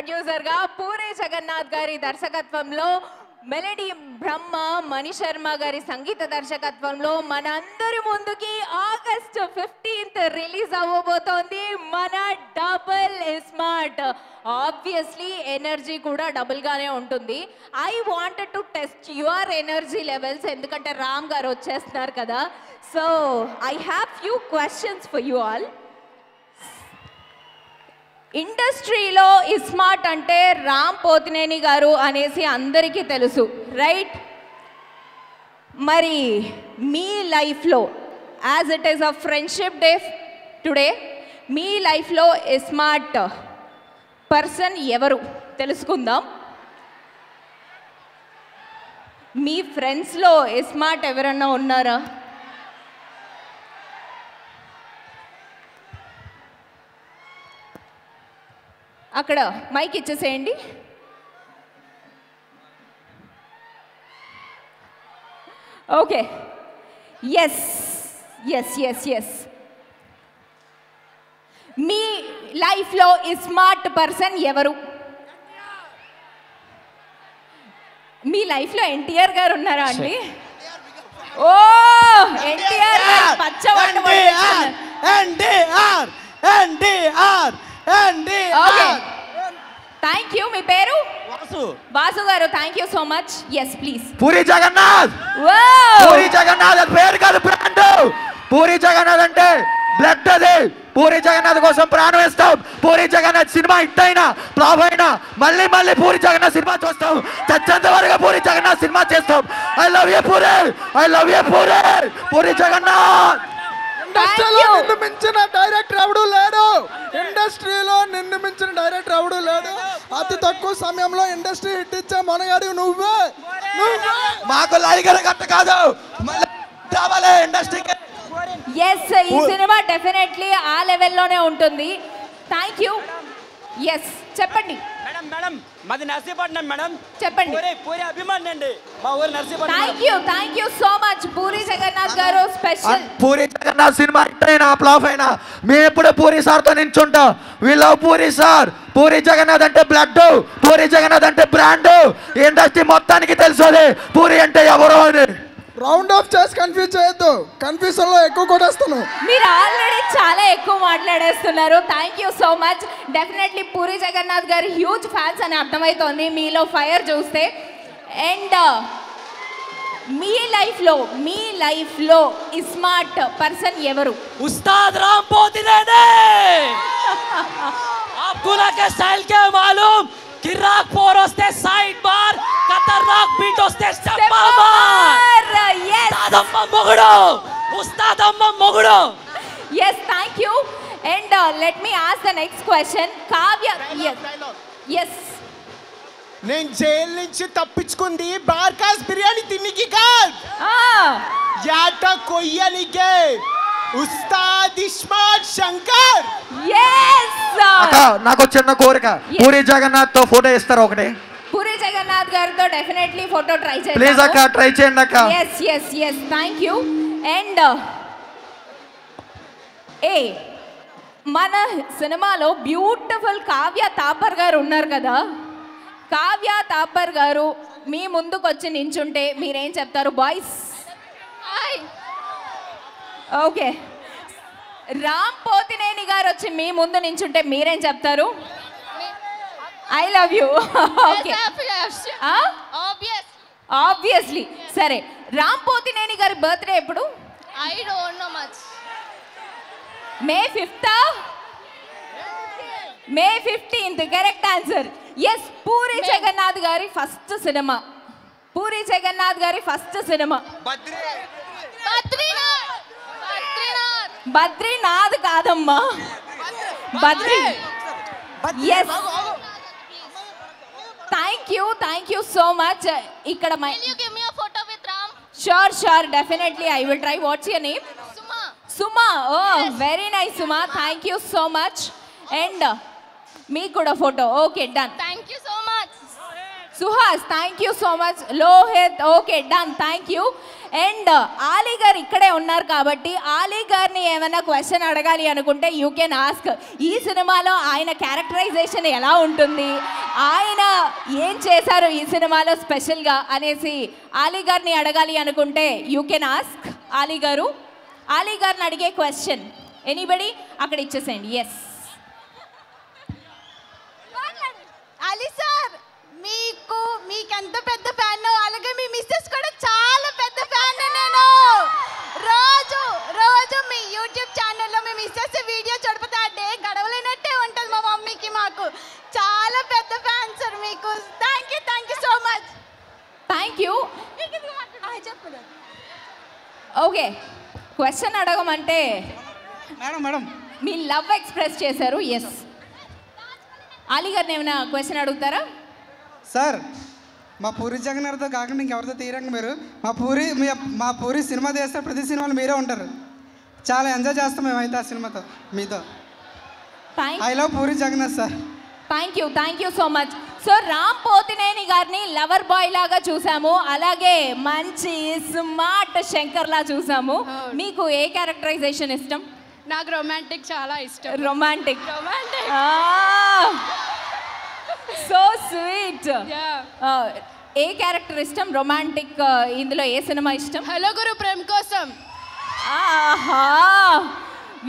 Producer గా పూరి జగన్నాథ్ గారి దర్శకత్వంలో మెలడీ బ్రహ్మ మణి శర్మ గారి సంగీత దర్శకత్వంలో మనందరి ముందుకి ఆగస్ట్ 15th రిలీజ్ అవ్వబోతోంది మన డబుల్ స్మార్ట్. ఆబ్వియస్లీ ఎనర్జీ కూడా డబుల్ గానే ఉంటుంది. I wanted to test your energy levels, ఎందుకంటే రామ్ గారు వచ్చేస్తున్నారు కదా. So I have few questions for you all. ఇండస్ట్రీలో స్మార్ట్ అంటే రామ్ పోతినేని గారు అనేసి అందరికీ తెలుసు, రైట్? మరి మీ లైఫ్లో as it is a friendship day today, మీ లైఫ్లో స్మార్ట్ పర్సన్ ఎవరు తెలుసుకుందాం. మీ ఫ్రెండ్స్లో స్మార్ట్ ఎవరన్నా ఉన్నారా? అక్కడ మైక్ ఇచ్చేసేయండి. Okay, yes yes yes yes. మీ లైఫ్లో స్మార్ట్ పర్సన్ ఎవరు? మీ లైఫ్లో ఎన్టీఆర్ గారు ఉన్నారా అండి? ఓ ఎన్టీఆర్ గారు పచ్చబట్ట. Thank you. మీ పేరు? Vasu garu. Thank you so much. Yes please. Puri Jagannath. Puri Jagannath అది పేరు కాదు, బ్రాండ్. పూరి జగన్నాథ్ అంటే బ్లడ్. అది పూరి జగన్నాథ్ కోసం ప్రాణం వేస్తాం. పూరి జగన్నాథ్ సినిమా హిట్ అయినా ఫ్లాప్ అయినా మళ్ళీ మళ్ళీ పూరి జగన్నాథ్ సినిమా చూస్తాం. చచ్చేంత వరకు పూరి జగన్నాథ్ సినిమా చేస్తాం. I love you Puri, I love you Puri, Puri Jagannath. ఇండస్ట్రీలో నిన్ను మించిన డైరెక్టర్ ఎవడు లేడు. ఇండస్ట్రీలో నిన్ను మించిన డైరెక్టర్ ఎవడు లేడు. అతి తక్కువ సమయంలో ఇండస్ట్రీ హిట్ ఇచ్చే మొనగాడి నువ్వే. మాకు లైగర్ గట్ట కాదు, రావాలి ఇండస్ట్రీకి. ఎస్, ఈ సినిమా డెఫినెట్లీ ఆ లెవెల్లోనే ఉంటుంది. Thank you. ఎస్ చెప్పండి మేడం. మేడం మాది నర్సీపట్నం మేడం. చెప్పండి. పూరి అభిమాని అండి మా ఊరు Narsipatnam. Thank you so much Puri Jagannadh garu. Special Puri Jagannadh cinema hit అయినా ఫ్లాప్ అయినా మేము ఎప్పుడు పూరి సార్తో నించుంటాం. We love Puri sir. Puri Jagannadh అంటే బ్లడ్, పూరి జగన్నాథ్ అంటే బ్రాండ్. ఇండస్ట్రీ మొత్తానికి తెలుసు అది పూరి అంటే ఎవరో అని. రౌండ్ ఆఫ్ చేసి కన్ఫ్యూజ్ చేయొద్దు, కన్ఫ్యూజన్ లో ఎక్కువ కొట్టేస్తాను. మీరు ఆల్రెడీ చాలా ఎక్కువ మాట్లాడేస్తున్నారు. Thank you so much. Definitely Puri Jagannadh గారి హ్యూజ్ ఫ్యాన్స్ అని అర్థమవుతోంది మీలో ఫైర్ చూస్తే. అండ్ మీ లైఫ్లో స్మార్ట్ పర్సన్ ఎవరు? ఉస్తాద్ రామ్ పోతినేని. आपको ना के स्टाइल के मालूम, किराक पोर वस्ते साइड बार, खतरनाक बीट वस्ते step bar. yes Ustad amma mogudu. yes, thank you. And let me ask the next question. Kavya. yes నేను జైలు నుంచి తప్పించుకుంది బార్కాస్ బిర్యానీ తిన్నికి కాదు, యాట కొయ్యనికే. ఉస్తాద్ స్మార్ట్ శంకర్. yes నాకు చిన్న కోరిక, పూరి జగన్నాథ్ తో ఫోటో ఇస్తారా ఒకటి? పూరి జగన్నాథ్ గారితో డెఫినెట్లీ ఫోటో ట్రై చేద్దాం. ప్లీజ్ అక్క, ట్రై చేయండి అక్క. yes thank you. అండ్ మన సినిమాలో బ్యూటిఫుల్ కావ్య తాపర్ గారు ఉన్నారు కదా. కావ్య తాపర్ గారు మీ ముందుకు వచ్చి నించుంటే మీరేం చెప్తారు బాయ్స్? ఓకే. రామ్ పోతినేని గారు వచ్చి మీ ముందు నించుంటే మీరేం చెప్తారు? I love you. Okay, obviously. సరే, రామ్ పోతినేని గారి బర్త్డే ఎప్పుడు? I don't know much. May 5th? May 15th, correct answer. Yes, Puri Jagannadh గారి ఫస్ట్ సినిమా. పూరి జగన్నాథ్ గారి ఫస్ట్ సినిమా బద్రీనాథ్ కాదమ్మా, Badri. Yes, thank you so much. ఇక్కడ Will you give me a photo with Ram? Sure, definitely I will try. What's your name? Suma. Oh, yes. Very nice, Suma. Thank you so much. And me kuda photo. Okay, done. Thank you so much. Suhas thank you so much. Lohith okay done, thank you. And Ali garu ఇక్కడే ఉన్నారు కాబట్టి ఆలీ గారిని ఏమైనా question అడగాలి అనుకుంటే you can ask. ఈ సినిమాలో ఆయన క్యారెక్టరైజేషన్ ఎలా ఉంటుంది, ఆయన ఏం చేశారు ఈ సినిమాలో స్పెషల్గా అనేసి ఆలీ గారిని అడగాలి అనుకుంటే యూ కెన్ ఆస్క్. ఆలీ గారు, ఆలీ గారిని అడిగే క్వశ్చన్ ఎనీబడి అక్కడ ఇచ్చేసేయండి. ఎస్ అలీ సార్, మీకెంత పెద్ద ఫ్యాన్, అలాగే మీ మిస్సెస్ కూడా చాలా పెద్ద ఫ్యాన్. నేను రోజు మీ యూట్యూబ్ ఛానల్లో మీ మిస్సెస్ వీడియో చూడకపోతే ఆ డే గడవలేనట్టే ఉంటుంది మా మమ్మీకి. మాకు చాలా పెద్ద ఫ్యాన్ సార్ మీకు. Thank you so much. Thank you. Okay, question అడగమంటే మేడం మీ లవ్ ఎక్స్ప్రెస్ చేశారు. ఎస్, ఆలీ గారిని ఏమైనా క్వశ్చన్ అడుగుతారా? సార్, మా పూరి జగన్నాథ్తో కాకుండా ఇంకెవరితో తీరంగా మీరు మా పూరి సినిమా తీస్తే ప్రతి సినిమాలో మీరే ఉంటారు. చాలా ఎంజాయ్ చేస్తాం మేమైతే ఆ సినిమాతో మీతో. I love Puri Jagannath sir. Thank you so much. So Ram Pothineni గారిని లవర్ బాయ్ లాగా చూసాము, అలాగే మంచి స్మార్ట్ శంకర్ లా చూసాము. మీకు ఏ క్యారెక్టరైజేషన్ ఇష్టం? నాకు రొమాంటిక్ చాలా ఇష్టం. రొమాంటిక్. So sweet. ఏ క్యారెక్టర్ ఇష్టం? రొమాంటిక్. ఇందులో ఏ సినిమా ఇష్టం? హలో గురు ప్రేమ్ కోసం. ఆహా,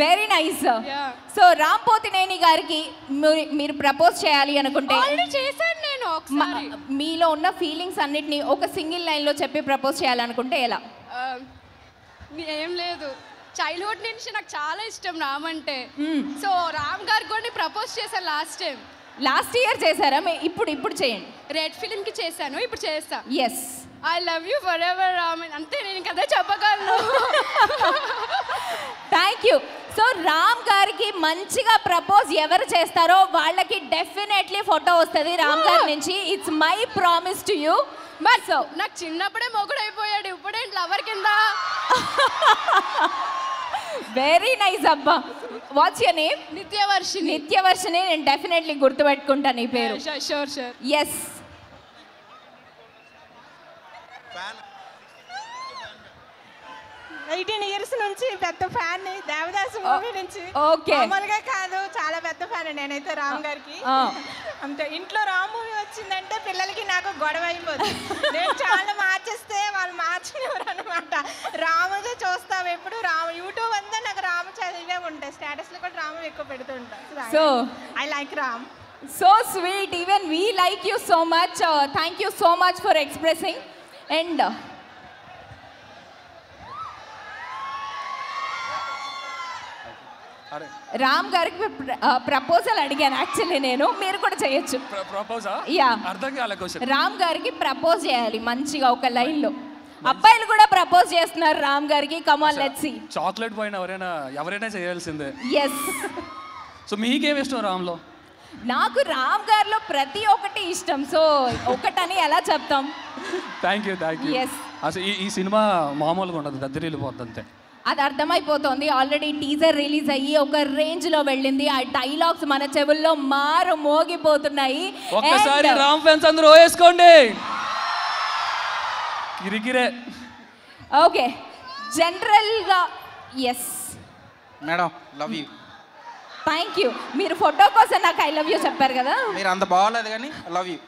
very nice. So Ram Pothineni గారికి మీరు ప్రపోజ్ చేయాలి అనుకుంటే చేశాను నేను ఒకసారి. మీలో ఉన్న ఫీలింగ్స్ అన్నిటిని ఒక సింగిల్ లైన్లో చెప్పి ప్రపోజ్ చేయాలనుకుంటే ఎలా? ఏం లేదు, చైల్డ్హుడ్ నుంచి నాకు చాలా ఇష్టం రామ్ అంటే. సో రామ్ గారికి కూడా ప్రపోజ్ చేశాను లాస్ట్ ఇయర్ చేశారా? ఇప్పుడు చేయండి. రెడ్ ఫిలిం కి చేశాను, ఇప్పుడు చేస్తా. Yes, I love you forever Ram అంతే, నేను కదా చెప్పగలను. Thank you. సో రామ్ గారికి మంచిగా ప్రపోజ్ ఎవరు చేస్తారో వాళ్ళకి డెఫినెట్లీ ఫోటో వస్తుంది రామ్ గారి నుంచి. It's my promise to you. But so నాకు చిన్నప్పుడే మొగుడు అయిపోయాడు, ఇప్పుడేంటి లవర్ కింద. వెరీ నైస్ అబ్బా. What's your name? నిత్యవర్షిని. నేను డెఫినెట్లీ గుర్తుపెట్టుకుంటాను ఈ పేరు. షూర్. ఎస్. 18 years నుంచి పెద్ద ఫ్యాన్ ని, దేవదాసు మూవీ నుంచి. ఓకే, మామూలుగా కాదు, చాలా పెద్ద ఫ్యాన్ నేనైతే రామ్ గారికి. అంతే, ఇంట్లో రామ్ మూవీ వచ్చిందంటే పిల్లలకి నాకు గొడవ అయిపోతుంది. నేను చాలా మార్చేస్తే వాళ్ళు మార్చనివ్వరు అనమాట. రాముగా చూస్తాం ఎప్పుడు, యూట్యూబ్ అంతా నాకు రాము చదివే ఉంటాయి, స్టేటస్లో కూడా రాము ఎక్కువ పెడుతుంటా. So I like Ram. So sweet. Even we like you so much. Thank you so much for expressing. And Ram గారికి ప్రపోజల్ అడిగాను యాక్చువల్లీ నేను. మీరు కూడా చేయొచ్చు. యా, రామ్ గారికి ప్రపోజ్ చేయాలి మంచిగా ఒక లైన్ లో. అబ్బాయిలు కూడా ప్రపోజ్ చేస్తున్నారు రామ్ గారికి. Come on, let's see. Chocolate పైన ఎవరైనా చేయాల్సిందే. ఎస్. సో మీకేం ఇష్టం రామ్ లో? నాకు రామ్ గారిలో ప్రతి ఒక్కటి ఇష్టం. సో ఒకటని ఎలా చెప్తాం? Thank you. ఎస్. అసలు ఈ సినిమా మామూలుగా ఉండదు, దగ్గరెళ్ళిపోద్ది అంతే. అది అర్థమైపోతుంది. ఆల్రెడీ టీజర్ రిలీజ్ అయ్యి ఒక రేంజ్ లో వెళ్ళింది. ఆ డైలాగ్స్ మన చెవుల్లో మారు మోగిపోతున్నాయి. ఒక్కసారి రామ్ ఫ్యాన్స్ అందరూ వేసుకోండి. కిరికిరే. ఓకే, జనరల్ గా yes madam, love you. Thank you. మీరు ఫోటో కోసం నాకు ఐ లవ్ యూ చెప్పారు కదా. మీరు అంత బాగోలేదు కానీ లవ్ యూ.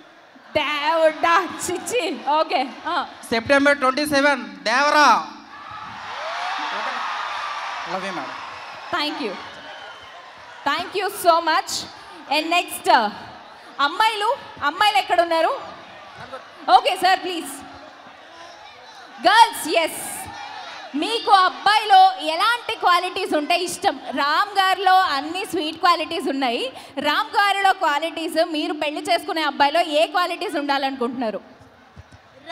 దేవుడా చిచ్చి. Okay, September 27 Devara. Love you madam. Thank you so much. And next అమ్మాయిలు ఎక్కడ ఉన్నారు? Okay sir, please. Girls, yes. మీకు అబ్బాయిలో ఎలాంటి క్వాలిటీస్ ఉంటే ఇష్టం? రామ్ గారిలో అన్ని స్వీట్ క్వాలిటీస్ ఉన్నాయి. రామ్ గారిలో క్వాలిటీస్, మీరు పెళ్లి చేసుకునే అబ్బాయిలో ఏ క్వాలిటీస్ ఉండాలనుకుంటున్నారు?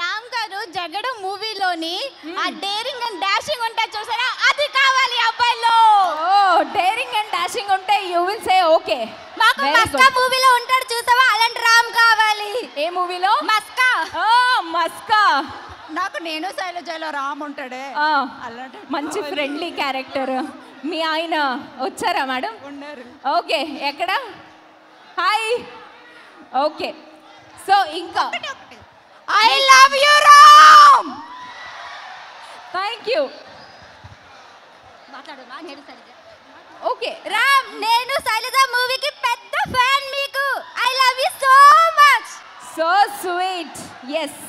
రామ్ గారు జగడం మూవీలోని ఆ డేరింగ్ అండ్ డాషింగ్ ఉంటా చూసారా, అది కావాలి అబ్బాయిలో. డేరింగ్ అండ్ డాషింగ్ ఉంటే యూ విల్ సే ఓకే. మాకు మస్కా మూవీలో ఉంటాడు చూసావా, అలాంటి రామ్ కావాలి. ఏ మూవీలో? మస్కా. మస్కా. నాకు నేను శైలజలో రామ్ ఉంటాడే, అలాంటి మంచి ఫ్రెండ్లీ క్యారెక్టర్. మీ ఆయన వచ్చారా మేడం? ఉన్నారు. ఓకే, ఎక్కడ? హాయ్. ఓకే, సో ఇంకా I love you Ram. Thank you. Okay Ram, నేను శైలజ మూవీకి పెద్ద ఫ్యాన్ మీకు. I love you so much. So sweet. Yes.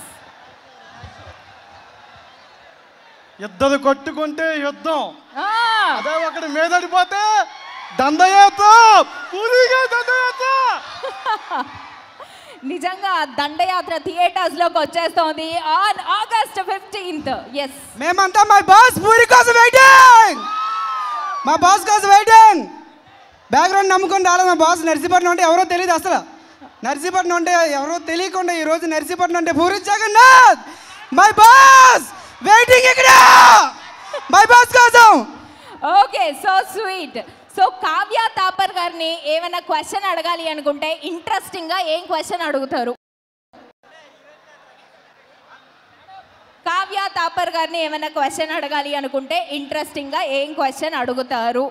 ఇద్దరు కొట్టుకుంటే యుద్ధం, అదే ఒకటి మీదడిపోతే దండయాత్ర. నిజంగా దండయాత్ర థియేటర్స్ లోకి వచ్చేస్తోంది ఆన్ ఆగస్ట్ 15th. ఎస్, మేమంతా మా బాస్ పూరి కోసం వెయిటింగ్. మా బాస్ కోసం వెయిటింగ్. బ్యాక్గ్రౌండ్ నమ్ముకొని రాలేదు. మా బాస్ నర్సీపట్నం అంటే ఎవరో తెలియదు అసలు. నర్సీపట్నం అంటే ఎవరో తెలియకుండా ఈరోజు నర్సీపట్నం అంటే Puri Jagannath my boss waiting ఇక్కడ మై బాస్ కోసం. Okay, so sweet. So Kavya Thapar గారిని ఏమైనా క్వశ్చన్ అడగాలి అనుకుంటే ఇంట్రెస్టింగ్ గా ఏం క్వశ్చన్ అడుగుతారు? కావ్య తాపర్ గారిని ఏమైనా క్వశ్చన్ అడగాలి అనుకుంటే ఇంట్రెస్టింగ్ గా ఏం క్వశ్చన్ అడుగుతారు?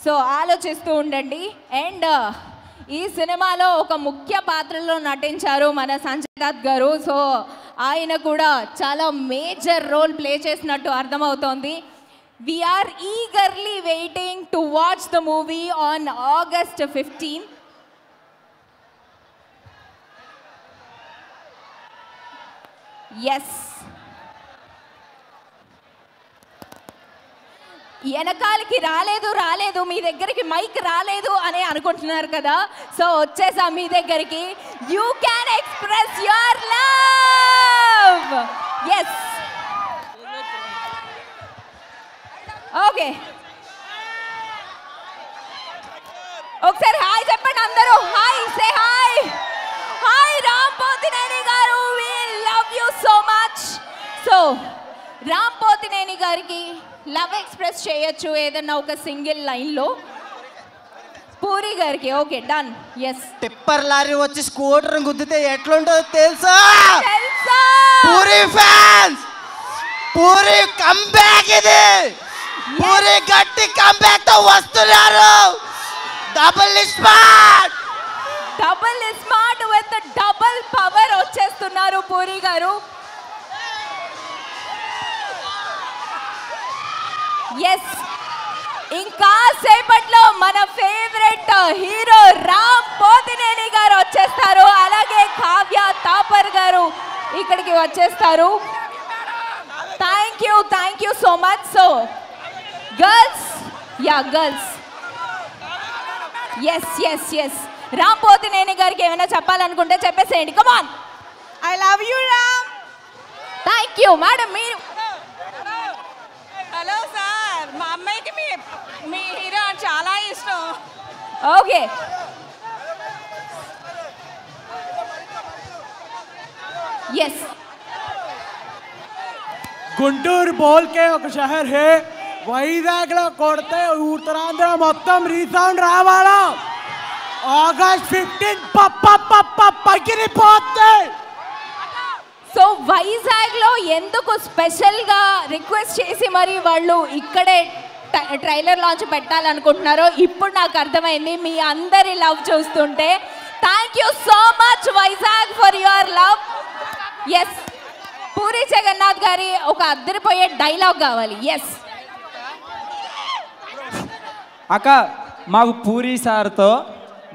సో ఆలోచిస్తూ ఉండండి. అండ్ ఈ సినిమాలో ఒక ముఖ్య పాత్రలో నటించారు మన సంజయ్ దత్ గారు. సో ఆయన కూడా చాలా మేజర్ రోల్ ప్లే చేసినట్టు అర్థమవుతోంది. We are eagerly waiting to watch the movie on August 15th. Yes. వెనకాలకి రాలేదు మీ దగ్గరికి మైక్ రాలేదు అని అనుకుంటున్నారు కదా. సో వచ్చేసా మీ దగ్గరికి. You can express your love. Yes. Okay, ఒకసారి హాయ్ చెప్పండి అందరూ. Hi, say hi. Hi Ram Pothineni garu, we love you so much. So Ram Pothineni గారికి లవ్ ఎక్స్ప్రెస్ చేయొచ్చు ఏదన్నా ఒక సింగిల్ లైన్లో. పూరి గారికి okay done. Yes. Tipper lorry వచ్చి స్కూటర్ గుద్దితే ఎట్లుంటుందో తెలుసా? తెలుసా? పూరి ఫ్యాన్స్, పూరి కంబ్యాక్ ఇది. పూరి గట్టి కంబ్యాక్ తో వస్తున్నారు. Double smart, double smart with double power వచ్చేస్తున్నారు పూరి గారు. ఎస్, ఇంకా సేపట్లో మన ఫేవరెట్ హీరో రామ్ పోతినేని గారు వచ్చేస్తారు. అలాగే కావ్య తాపర్ గారు ఇక్కడికి వచ్చేస్తారు. Thank you so much. So girls, yeah girls, yes Ram Pothineni గారికి ఏమైనా చెప్పాలనుకుంటే చెప్పేసేయండి. Come on. I love you Ram. Thank you madam. మీరు హలో సార్, మా అమ్మాయికి మీ హీరో చాలా ఇష్టం. Okay, yes. గుంటూరు బోల్ కే ఒక షహర్ హే, వైజాగ్ లో కొడితే ఉత్తరాంధ్ర మొత్తం రీసౌండ్ రావాలా. ఆగస్ట్ 15 పగిలిపోతే. సో వైజాగ్ లో ఎందుకు స్పెషల్ గా రిక్వెస్ట్ చేసి మరి వాళ్ళు ఇక్కడే ట్రైలర్ లాంచ్ పెట్టాలనుకుంటున్నారో ఇప్పుడు నాకు అర్థమైంది మీ అందరి లవ్ చూస్తుంటే. Thank you so much Vizag for your love. Yes, Puri Jagannadh గారి ఒక అద్దరిపోయే డైలాగ్ కావాలి. ఎస్. అక్క మాకు పూరి సార్తో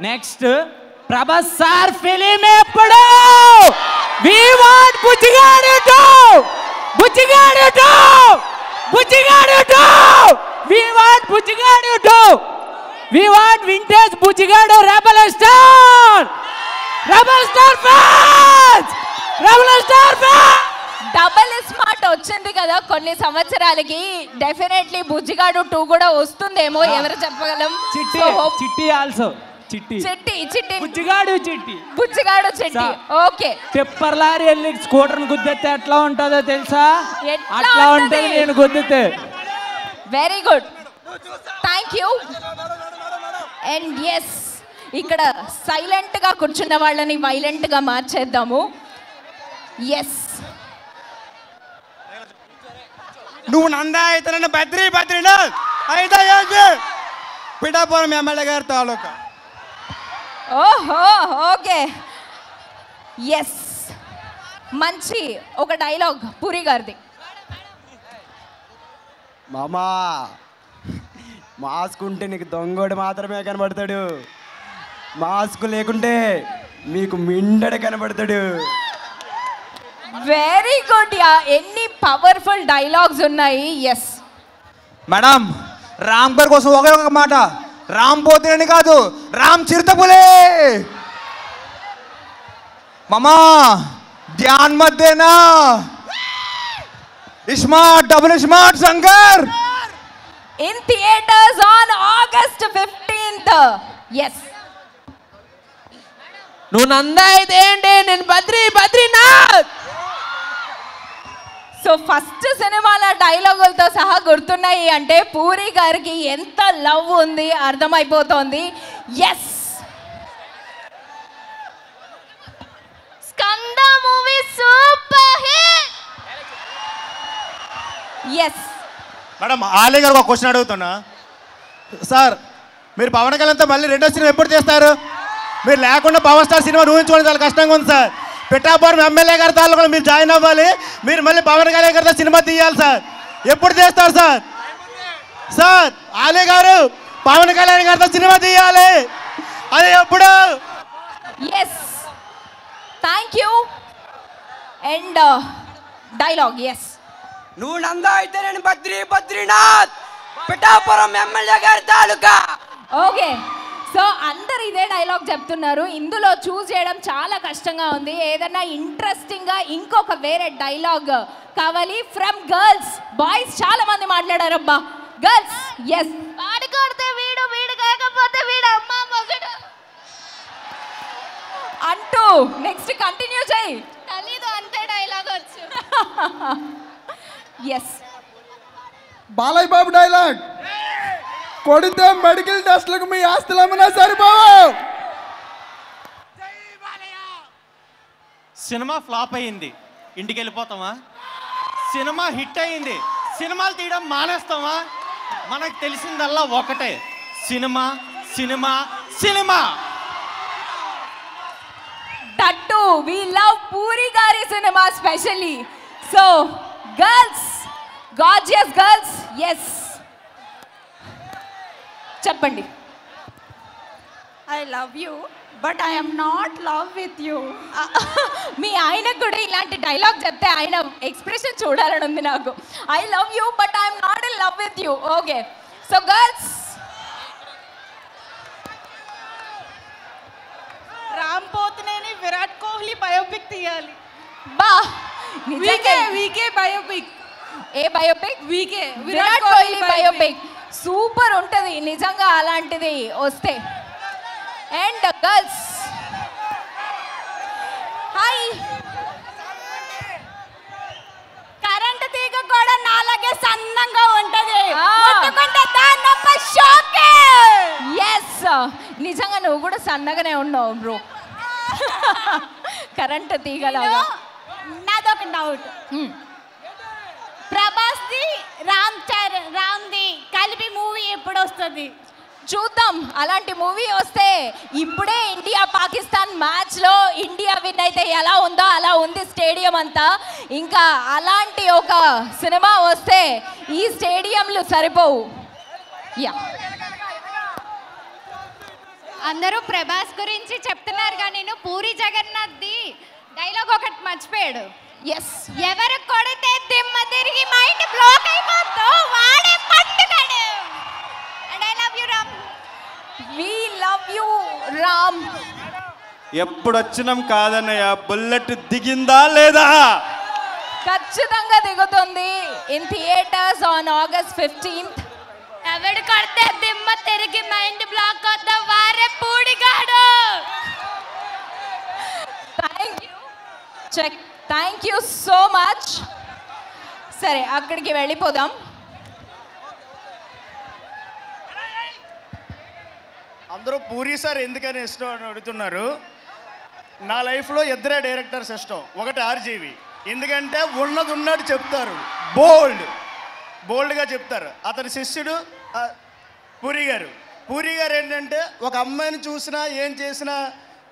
నెక్స్ట్ ప్రభాస్ సార్ ఫిలిం ఎప్పుడు? We want Bujjigadu 2, Bujjigadu 2, Bujjigadu 2, we want Bujjigadu 2, we want vintage Bujjigadu. Rebel star fans, rebel star fans. Double smart వచ్చింది కదా కొన్ని సంవత్సరాలకి. డెఫినెట్లీ బుజ్జిగాడు 2 కూడా వస్తుందేమో, ఎవరు చెప్పగలం. చిట్టి also Chitti Bujjigadu Chitti. Okay, tipper lorry వెళ్ళి స్కూటర్ గుద్దితే ఎట్లా ఉంటుందో తెలుసా? అట్లా ఉంటుంది నేను గుద్దితే. Very good, thank you. And yes, ఇక్కడ సైలెంట్ గా కూర్చున్న వాళ్ళని వైలెంట్ గా మార్చేద్దాము. ఎస్, నువ్వు నందా అయితే నన్ను బద్రీనా అయితే పిఠాపురం ఎమ్మెల్యే గారి తాలూకా. ఓహో, ఓకే. ఎస్, మంచి ఒక డైలాగ్ పూరి గారిది. మామా మాస్క్ ఉంటే నీకు దొంగోడు మాత్రమే కనబడతాడు, మాస్క్ లేకుంటే మీకు మిండడు కనబడతాడు. వెరీ గుడ్ యా, ఎన్ని పవర్ఫుల్ డైలాగ్స్ ఉన్నాయి. ఎస్ మేడం, రామ్ గారి కోసం ఒకే ఒక మాట, రామ్ పోతేనని కాదు, రామ్ చిరుతపులే. మామా ధ్యాన్ మత్ దేనా, smart double smart Shankar in theatres on August 15th. Yes, నువ్వు నందా అయితే ఏంటి, నేను బద్రీనాథ్. సో ఫస్ట్ సినిమాల డైలాగులతో సహా గుర్తున్నాయి అంటే పూరి గారికి ఎంత లవ్ ఉంది అర్థమైపోతోంది. Yes, Skanda movie super hit. Yes madam, Ali గారు ఒక క్వశ్చన్ అడుగుతున్నా. సార్, మీరు పవన్ కళ్యాణ్తో మళ్ళీ రెండో సినిమా ఎప్పుడు చేస్తారు? మీరు లేకుండా పవర్ స్టార్ సినిమా ఊహించుకోవడం చాలా కష్టంగా ఉంది సార్. పిఠాపురం ఎమ్మెల్యే గారి తాళ్ళు కూడా మీరు జాయిన్ అవ్వాలి, మీరు మళ్ళీ పవన్ కళ్యాణ్ గారితో సినిమా తీయాలి సార్. ఎప్పుడు చేస్తారు సార్? సార్, ఆలీ గారు పవన్ కళ్యాణ్ గారితో సినిమా తీయాలి, అది ఎప్పుడు? Yes, thank you. And dialogue. Yes, నువ్వు నందా అయితే నేను బద్రీనాథ్, పిఠాపురం ఎమ్మెల్యే గారి తాలూకా. ఓకే, సో అందరు ఇదే డైలాగ్ చెప్తున్నారు. ఇందులో చూస్ చేయడం చాలా కష్టంగా ఉంది. ఏదన్నా ఇంట్రెస్టింగ్గా ఇంకొక వేరే డైలాగ్ కావాలి ఫ్రమ్ గర్ల్స్. బాయ్స్ చాలా మంది మాట్లాడారబ్బా. గర్ల్స్. ఎస్, వాడు కొడితే వీడు, వీడు కాకపోతే వీడు అమ్మ మొగడు అంటూ నెక్స్ట్ కంటిన్యూ చేయి. తెలీదు, అంతే డైలాగ్ వచ్చు. ఎస్, బాలయ్య బాబు డైలాగ్, కొడితే మెడికల్ టెస్ట్లకు మీ ఆస్తులు అమ్మినా సరిపోవు. సినిమా ఫ్లాప్ అయ్యింది, ఇంటికి వెళ్ళిపోతామా? సినిమా హిట్ అయ్యింది, సినిమాలు తీయడం మానేస్తామా? మనకు తెలిసిందల్లా ఒకటే, సినిమా సినిమా సినిమా. తట్టు వి లవ్ పూరి గారి సినిమా specially. So girls, gorgeous girls. Yes, చెప్పండి. I love you but I am not love with you. మీ ఆయనకు కూడా ఇలాంటి డైలాగ్ చెప్తే ఆయన ఎక్స్ప్రెషన్ చూడాలని ఉంది నాకు. I love you but I'm not in love with you. Okay, so girls. Ram Pothineni Virat Kohli biopic తీయాలి. బా, వీకే బయోపిక్. ఏ బయోపిక్? వీకే విరాట్ కోహ్లీ బయోపిక్. సూపర్ ఉంటుంది నిజంగా అలాంటిది వస్తే. And girls, hi. కరెంట్ తీగ కూడా నాలాగే సన్నంగా ఉంటది. ఎస్, నిజంగా నువ్వు కూడా సన్నగానే ఉన్నావు బ్రో. కరెంట్ తీగలాగా. నాదొక డౌట్, ప్రభాస్ ది రామ్ది కలిపి మూవీ ఎప్పుడు వస్తుంది? చూద్దాం. అలాంటి మూవీ వస్తే ఇప్పుడే ఇండియా పాకిస్తాన్ మ్యాచ్లో ఇండియా విన్ అయితే ఎలా ఉందో అలా ఉంది స్టేడియం అంతా. ఇంకా అలాంటి ఒక సినిమా వస్తే ఈ స్టేడియంలు సరిపోవు. యా, అందరూ ప్రభాస్ గురించి చెప్తున్నారు కానీ నేను పూరి జగన్నాథ్ది డైలాగ్ ఒకటి మర్చిపోయాడు. ఎస్, ఎవరు కొడితే దిమ్మ తిరిగి మైండ్ బ్లాక్ అయిపోతుందో వాడే పట్టుగాడు. And I love you Ram. We love you Ram. ఎప్పుడు వచ్చినాం కాదన్నయ్య, బుల్లెట్ దిగిందా లేదా? ఖచ్చితంగా దిగుతుంది in theatres on August 15th. ఎవడు కొడితే దిమ్మ తిరిగి మైండ్ బ్లాక్ అవుతుందో వాడే పూడిగాడు. Thank you. Check. Thank you so much. సరే, అక్కడికి వెళ్ళిపోదాం. అందరూ పూరి సార్ ఎందుకని ఇష్టం అని అడుగుతున్నారు. నా లైఫ్లో ఇద్దరే డైరెక్టర్స్ ఇష్టం. ఒకటి ఆర్జీవి, ఎందుకంటే ఉన్నది ఉన్నట్టు చెప్తారు, బోల్డ్గా చెప్తారు. అతని శిష్యుడు పూరి గారు ఏంటంటే ఒక అమ్మాయిని చూసినా ఏం చేసినా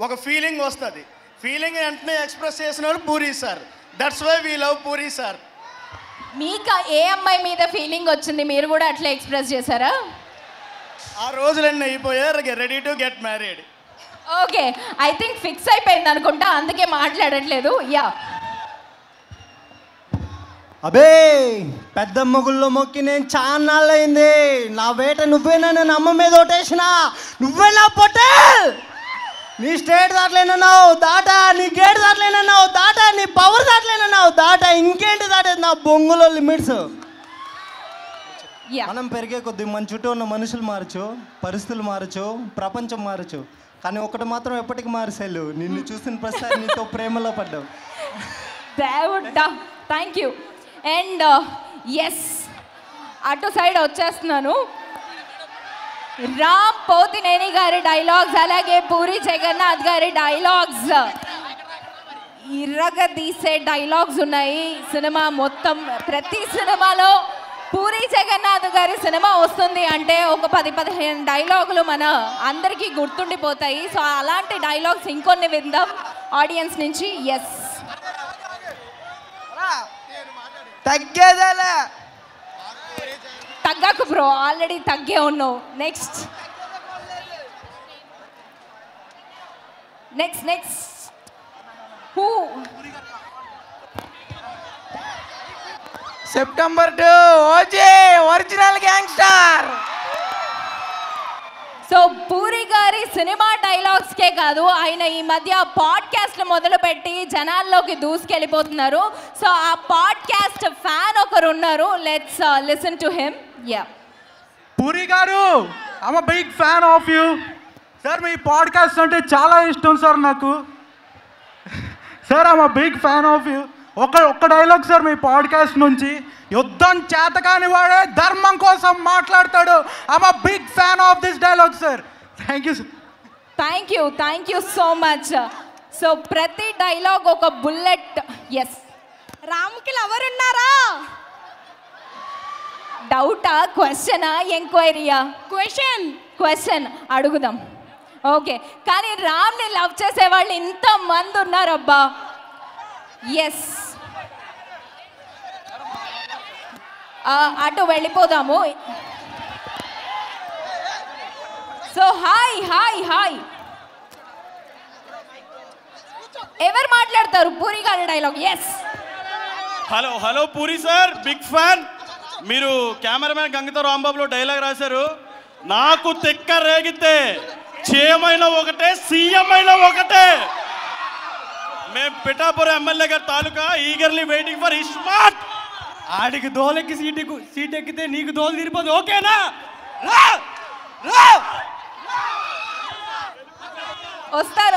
ఒక ఫీలింగ్ వస్తుంది. ఫీలింగ్ వెంటనే ఎక్స్ప్రెస్ చేసినాడు Puri sir. That's why we love Puri sir. మీకు ఏ అమ్మాయి మీద ఫీలింగ్ వచ్చింది, మీరు కూడా అట్లా ఎక్స్ప్రెస్ చేశారా? ఆ రోజులన్నీ అయిపోయారు, ready to get married. Okay, I think fix అయిపోయింది అనుకుంటా, అందుకే మాట్లాడట్లేదు. యా అబే పెద్దమ్మ గుళ్ళో మొక్కి నేను చాన్నాళ్ళు అయింది. నా వేట నువ్వేనా, నేను అమ్మ మీద ఓటేసిన నువ్వేనా పొట్టేల్. నీ స్టేట్ దాటలేనన్నావు దాటా, నీ గేట్ దాటలేనన్నావు దాటా, నీ పవర్ దాటలేనన్నావు దాటా, ఇంకేంటి దాటేది నా బొంగులో లిమిట్స్. మనం పెరిగే కొద్దీ మన చుట్టూ ఉన్న మనుషులు మారచ్చు, పరిస్థితులు మారచ్చు, ప్రపంచం మారచ్చు, కానీ ఒకటి మాత్రం ఎప్పటికీ మారిసేలు, నిన్ను చూసిన ప్రసాద్ నీతో ప్రేమలో పడ్డావు. దేవుడా, థ్యాంక్ యూ. అండ్ ఎస్, అటు సైడ్ వచ్చేస్తున్నాను. రామ్ పోతినేని గారి డైలాగ్స్, అలాగే పూరి జగన్నాథ్ గారి డైలాగ్స్, ఇరగదీసే డైలాగ్స్ ఉన్నాయి సినిమా మొత్తం. ప్రతి సినిమాలో పూరి జగన్నాథ్ గారి సినిమా వస్తుంది అంటే ఒక 10-15 డైలాగులు మన అందరికీ గుర్తుండిపోతాయి. సో అలాంటి డైలాగ్స్ ఇంకొన్ని విందాం ఆడియన్స్ నుంచి. ఎస్, తగ్గేదేలే, తగ్గకు బ్రో, ఆల్రెడీ తగ్గే ఉన్నావు. Next next next who? September 2 OG original gangster. So puri గారి సినిమా డైలాగ్స్కే కాదు, ఆయన ఈ మధ్య పాడ్కాస్ట్లు మొదలుపెట్టి జనాల్లోకి దూసుకెళ్ళిపోతున్నారు. సో ఆ పాడ్కాస్ట్ ఫ్యాన్ ఒకరు ఉన్నారు, let's listen to him. Yeah, Puri గారు, I'm a big fan of you sir. మీ పాడ్కాస్ట్ అంటే చాలా ఇష్టం సార్ నాకు. Sir I'm a big fan of you. ఒక్క డైలాగ్ సార్ మీ పాడ్కాస్ట్ నుంచి, యుద్ధం చేతకాని వాడే ధర్మం కోసం మాట్లాడతాడు. I'm a big fan of this dialogue sir. Thank you sir. Thank you so much. So ప్రతి డైలాగ్ ఒక బుల్లెట్. ఎస్, రామ్కి లవర్ ఉన్నారా? డౌటా, క్వశ్చనా, ఎంక్వైరీయా? క్వశ్చన్ అడుగుదాం. ఓకే, కానీ రామ్ని లవ్ చేసే వాళ్ళు ఇంతమంది ఉన్నారబ్బా. ఎస్, అటు వెళ్ళిపోదాము. సో హాయ్ హాయ్ హాయ్, ఎవరు మాట్లాడతారు? పూరి గారి dialogue. Yes, hello Puri sir, big fan. మీరు కెమెరామ్యాన్ గంగతో రాంబాబులో డైలాగ్ రాశారు, నాకు తెక్క రేగితే చేయమైన ఒకటే, సీఎం అయినా ఒకటే. మేము పిఠాపురం ఎమ్మెల్యే గారి తాలూకా ఈగర్లీ వెయిటింగ్ ఫర్ ఇస్మార్ట్. ఆడికి దోలెక్కి సీట్ ఎక్కితే నీకు దోలు తీరిపోదు, ఓకేనా?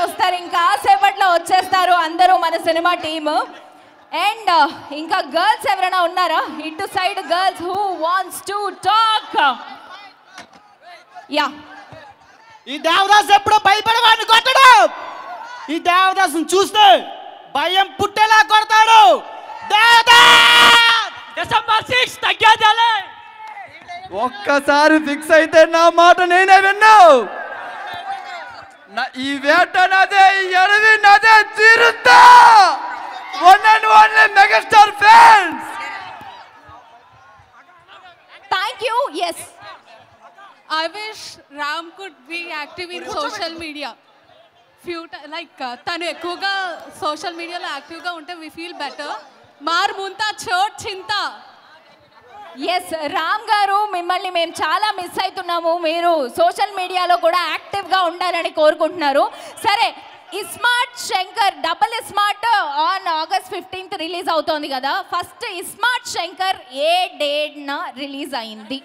వస్తారు ఇంకా సేపట్లో వచ్చేస్తారు అందరూ మన సినిమా టీమ్. అండ్ ఇంకా గర్ల్స్ ఎవరైనా ఉన్నారా? ఇటు side girls who wants to talk. Yeah, ఈ దేవదాస్ ఎప్పుడు భయపడేవాడిని కొట్టడు. ఈ దేవదాసుని చూస్తే భయం పుట్టేలా కొడతాడు. డిసెంబర్ 6 తగ్గేదేలే. ఒక్కసారి ఫిక్స్ అయితే నా మాట నేనే విన్నావు. ఈ వేట నాదే, ఈ అడవి నాదే, తీరుతా. One and only megastar fans. Thank you. Yes, I wish Ram could be active in social media. తను ఎక్కువగా సోషల్ మీడియాలో యాక్టివ్గా ఉంటే వి ఫీల్ బెటర్. మార్ ముంతా చోట్ చింత. ఎస్, రామ్ గారు, మిమ్మల్ని మేము చాలా మిస్ అవుతున్నాము. మీరు సోషల్ మీడియాలో కూడా యాక్టివ్గా ఉండాలని కోరుకుంటున్నారు. సరే, iSmart Shankar, double iSmart on August 15th release అవుతోంది కదా. ఫస్ట్ ఇస్మార్ట్ శంకర్ ఏ డేట్న రిలీజ్ అయింది?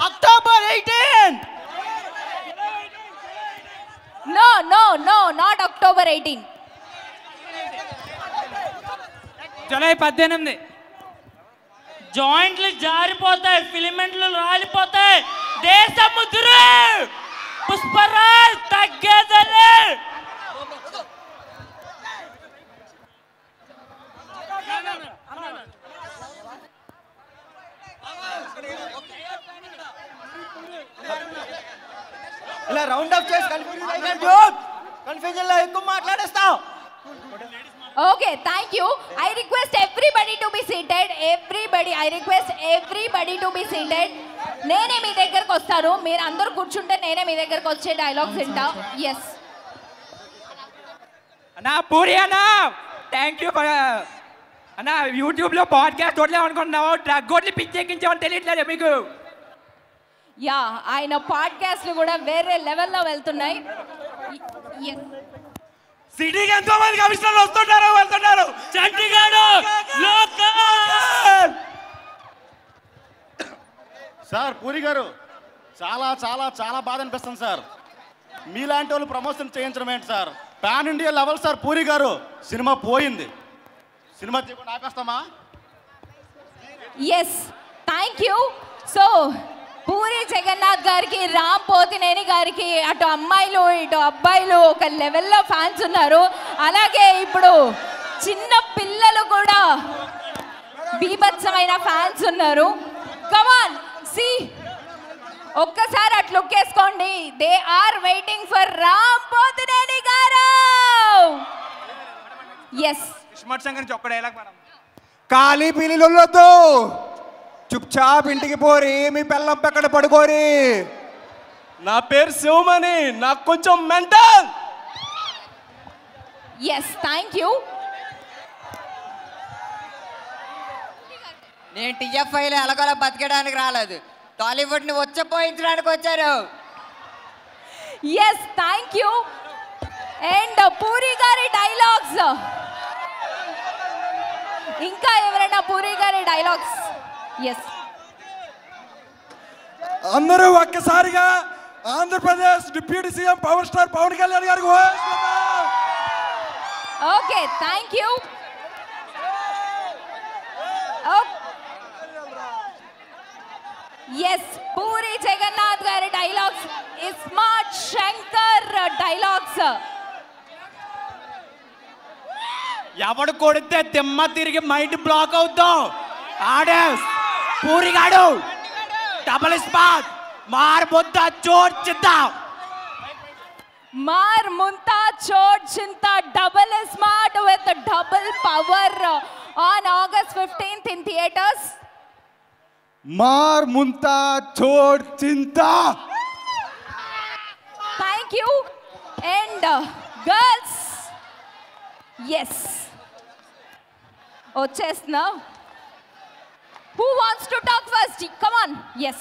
October 18. No, not October 18. July 18. జాయింట్లు జారిపోతాయి, ఫిలిమెంట్లు రాలిపోతాయి. దేశముద్రు పుష్పరాజ్ తగ్గేదలే. ఇలా రౌండ్ అప్ చేసి కన్ఫ్యూజన్ లో ఎక్కువ మాట్లాడేస్తావు. Okay, thank you. I request everybody to be seated. I request everybody to be seated. నేనే మీ దగ్గరకు వస్తాను. మీరు అందరూ కూర్చుంటే నేనే మీ దగ్గరకు వచ్చే డైలాగ్స్ వింటా. Yes. అన్నా పూరి అన్నా థ్యాంక్ యూ అన్నా యూట్యూబ్లో పాడ్కాస్ట్ వదిలే అనుకుంటున్నావు డ్రగ్ కొట్టి పిచ్చెక్కించామని తెలియట్లేదు మీకు. యా ఆయన పాడ్కాస్ట్లు కూడా వేరే లెవెల్లో వెళ్తున్నాయి. సిటీకి ఎంతో మంది కమిషనర్లు వస్తుంటారు వెళ్తుంటారు. చంటిగాడు సార్ పూరి గారు చాలా చాలా చాలా బాధ అనిపిస్తుంది సార్. మీలాంటి వాళ్ళు ప్రమోషన్ చేయించడం ఏంటి sir? Pan India level sir Puri గారు. సినిమా పోయింది, సినిమా తీయకుండా ఆపేస్తామా? Yes thank you. So Puri Jagannadh గారికి, రామ్ పోతినేని గారికి అటు అమ్మాయిలు ఇటు అబ్బాయిలు ఒక లెవెల్లో ఫ్యాన్స్ ఉన్నారు. అలాగే ఇప్పుడు చిన్న పిల్లలు కూడా బీభత్సమైన ఫ్యాన్స్ ఉన్నారు. కమాన్ సి ఒక్కసారి అట్లా లుక్ వేసుకోండి. They are waiting for Ram Pothineni garu. Yes iSmart Shankar నుంచి ఒక్క డైలాగ్ మేడం. ఖాళీ పీలిలొల్లొద్దు, చుప్చాప్ ఇంటికి పోరి, మీ పిల్లం ఎక్కడ పడుకోరి. నా పేరు శివమణి, నాకు కొంచెం మెంటల్. Yes thank you. నేను టీఎఫ్ఐలో ఎలాగోలా బతికడానికి రాలేదు, టాలీవుడ్ని వచ్చపోయించడానికి వచ్చారు. Yes thank you. And Puri గారి డైలాగ్స్, ఇంకా ఎవరైనా పూరి గారి డైలాగ్స్? ఎస్ అందరూ ఒక్కసారిగా Andhra Pradesh deputy CM power star Pawan Kalyan గారికి okay thank you. Yes Puri Jagannadh గారి డైలాగ్స్, ఇస్మార్ట్ శంకర్ డైలాగ్స్. ఎవడు కొడితే తిమ్మ తిరిగి మైండ్ బ్లాక్ అవుతావు. ఆడే పూరిగాడు డబుల్ స్పాట్ మార్ ముద్ద చోట్ చింత. మార్ ముంతా చోట్ చింత double smart with double power on August 15th in theaters. మార్ ముంతా చోట్ చింత. Thank you. And girls, yes. వచ్చేస్తున్నా. Who wants to talk first? Come on. Yes.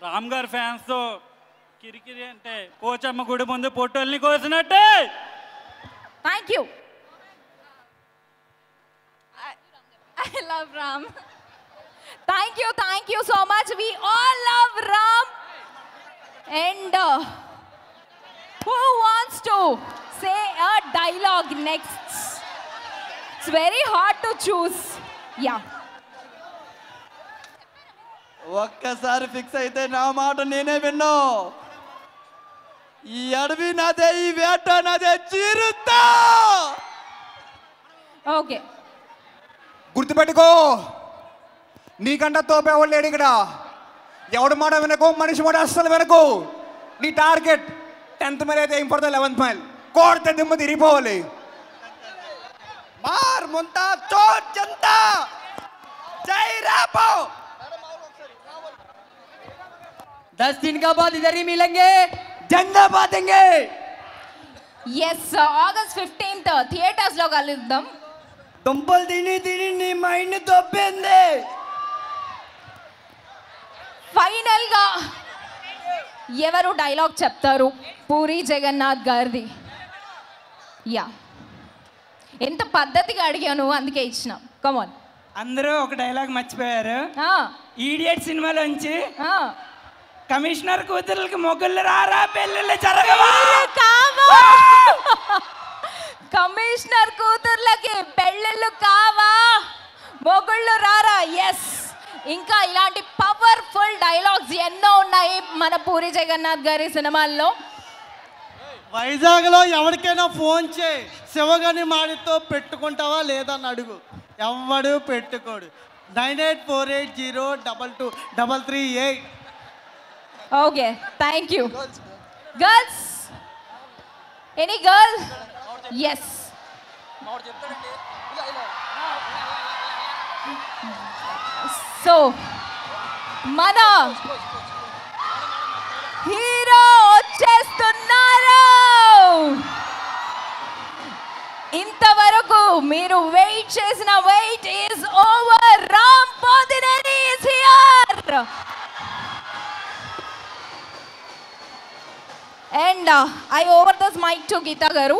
Ram గారి ఫ్యాన్స్ తో కిరికిరి అంటే పోచమ్మ గుడి ముందు పొట్టల్ని కోసినట్టే. Thank you. I love Ram. Thank you so much. We all love Ram. And who wants to say a dialogue next? It's very hard to choose. Yeah. ఒక్కసారి fix అయితే నా మాట నేనే విన్నా. ఈ అడవి నాదే, ఈ వేట నాదే, చీరుతా. ఓకే గుర్తుపెట్టుకో, నీకంట తోపేవాళ్ళు లేడు ఇక్కడ. ఎవడు మాట వినకు, మనిషి మాట అస్సలు వినకు. నీ టార్గెట్ 10th మైల్ అయితే ఇంపడుతుంది 11th మైల్. కోడితే దిమ్మ తిరిగిపోవాలి. మార్ ముంతా చోట్ చింత. జై రాపో. 10 दिन का बाद इधर ही मिलेंगे, జెండా బాతెంగే. ఎస్ August 15th థియేటర్స్ లో కలుద్దాం. దుంపలు తిని తిని నీ మైండ్ తప్పింది. ఫైనల్ గా ఎవరు డైలాగ్ చెప్తారు? పూరి జగన్నాథ్ గారిది. యా ఎంత పద్ధతిగా అడిగాను, అందుకే ఇచ్చిన. కమాన్. అందరూ ఒక డైలాగ్ మర్చిపోయారు. ఈడియట్ సినిమాలోంచి కమిషనర్ కూతురులకి మొగుళ్ళు రారా, పెళ్ళిళ్ళు జరగవా. కమిషనర్ కూతుర్లకి పెళ్ళిళ్ళు కావా, మొగుళ్ళు రారా. ఎస్ ఇంకా ఇలాంటి పవర్ఫుల్ డైలాగ్స్ ఎన్నో ఉన్నాయి మన పూరి జగన్నాథ్ గారి సినిమాల్లో. వైజాగ్లో ఎవరికైనా ఫోన్ చేయి, శివగని మాడితో పెట్టుకుంటావా లేదని అడుగు. ఎవడు పెట్టుకోడు. 9848022338. Okay thank you. Girls any girl? Yes. So మన హీరో వచ్చేస్తున్నారు. ఇంతవరకు మీరు వెయిట్ చేసిన wait is over. Ram Pothineni is here. And I over this mike to Geetha గారు.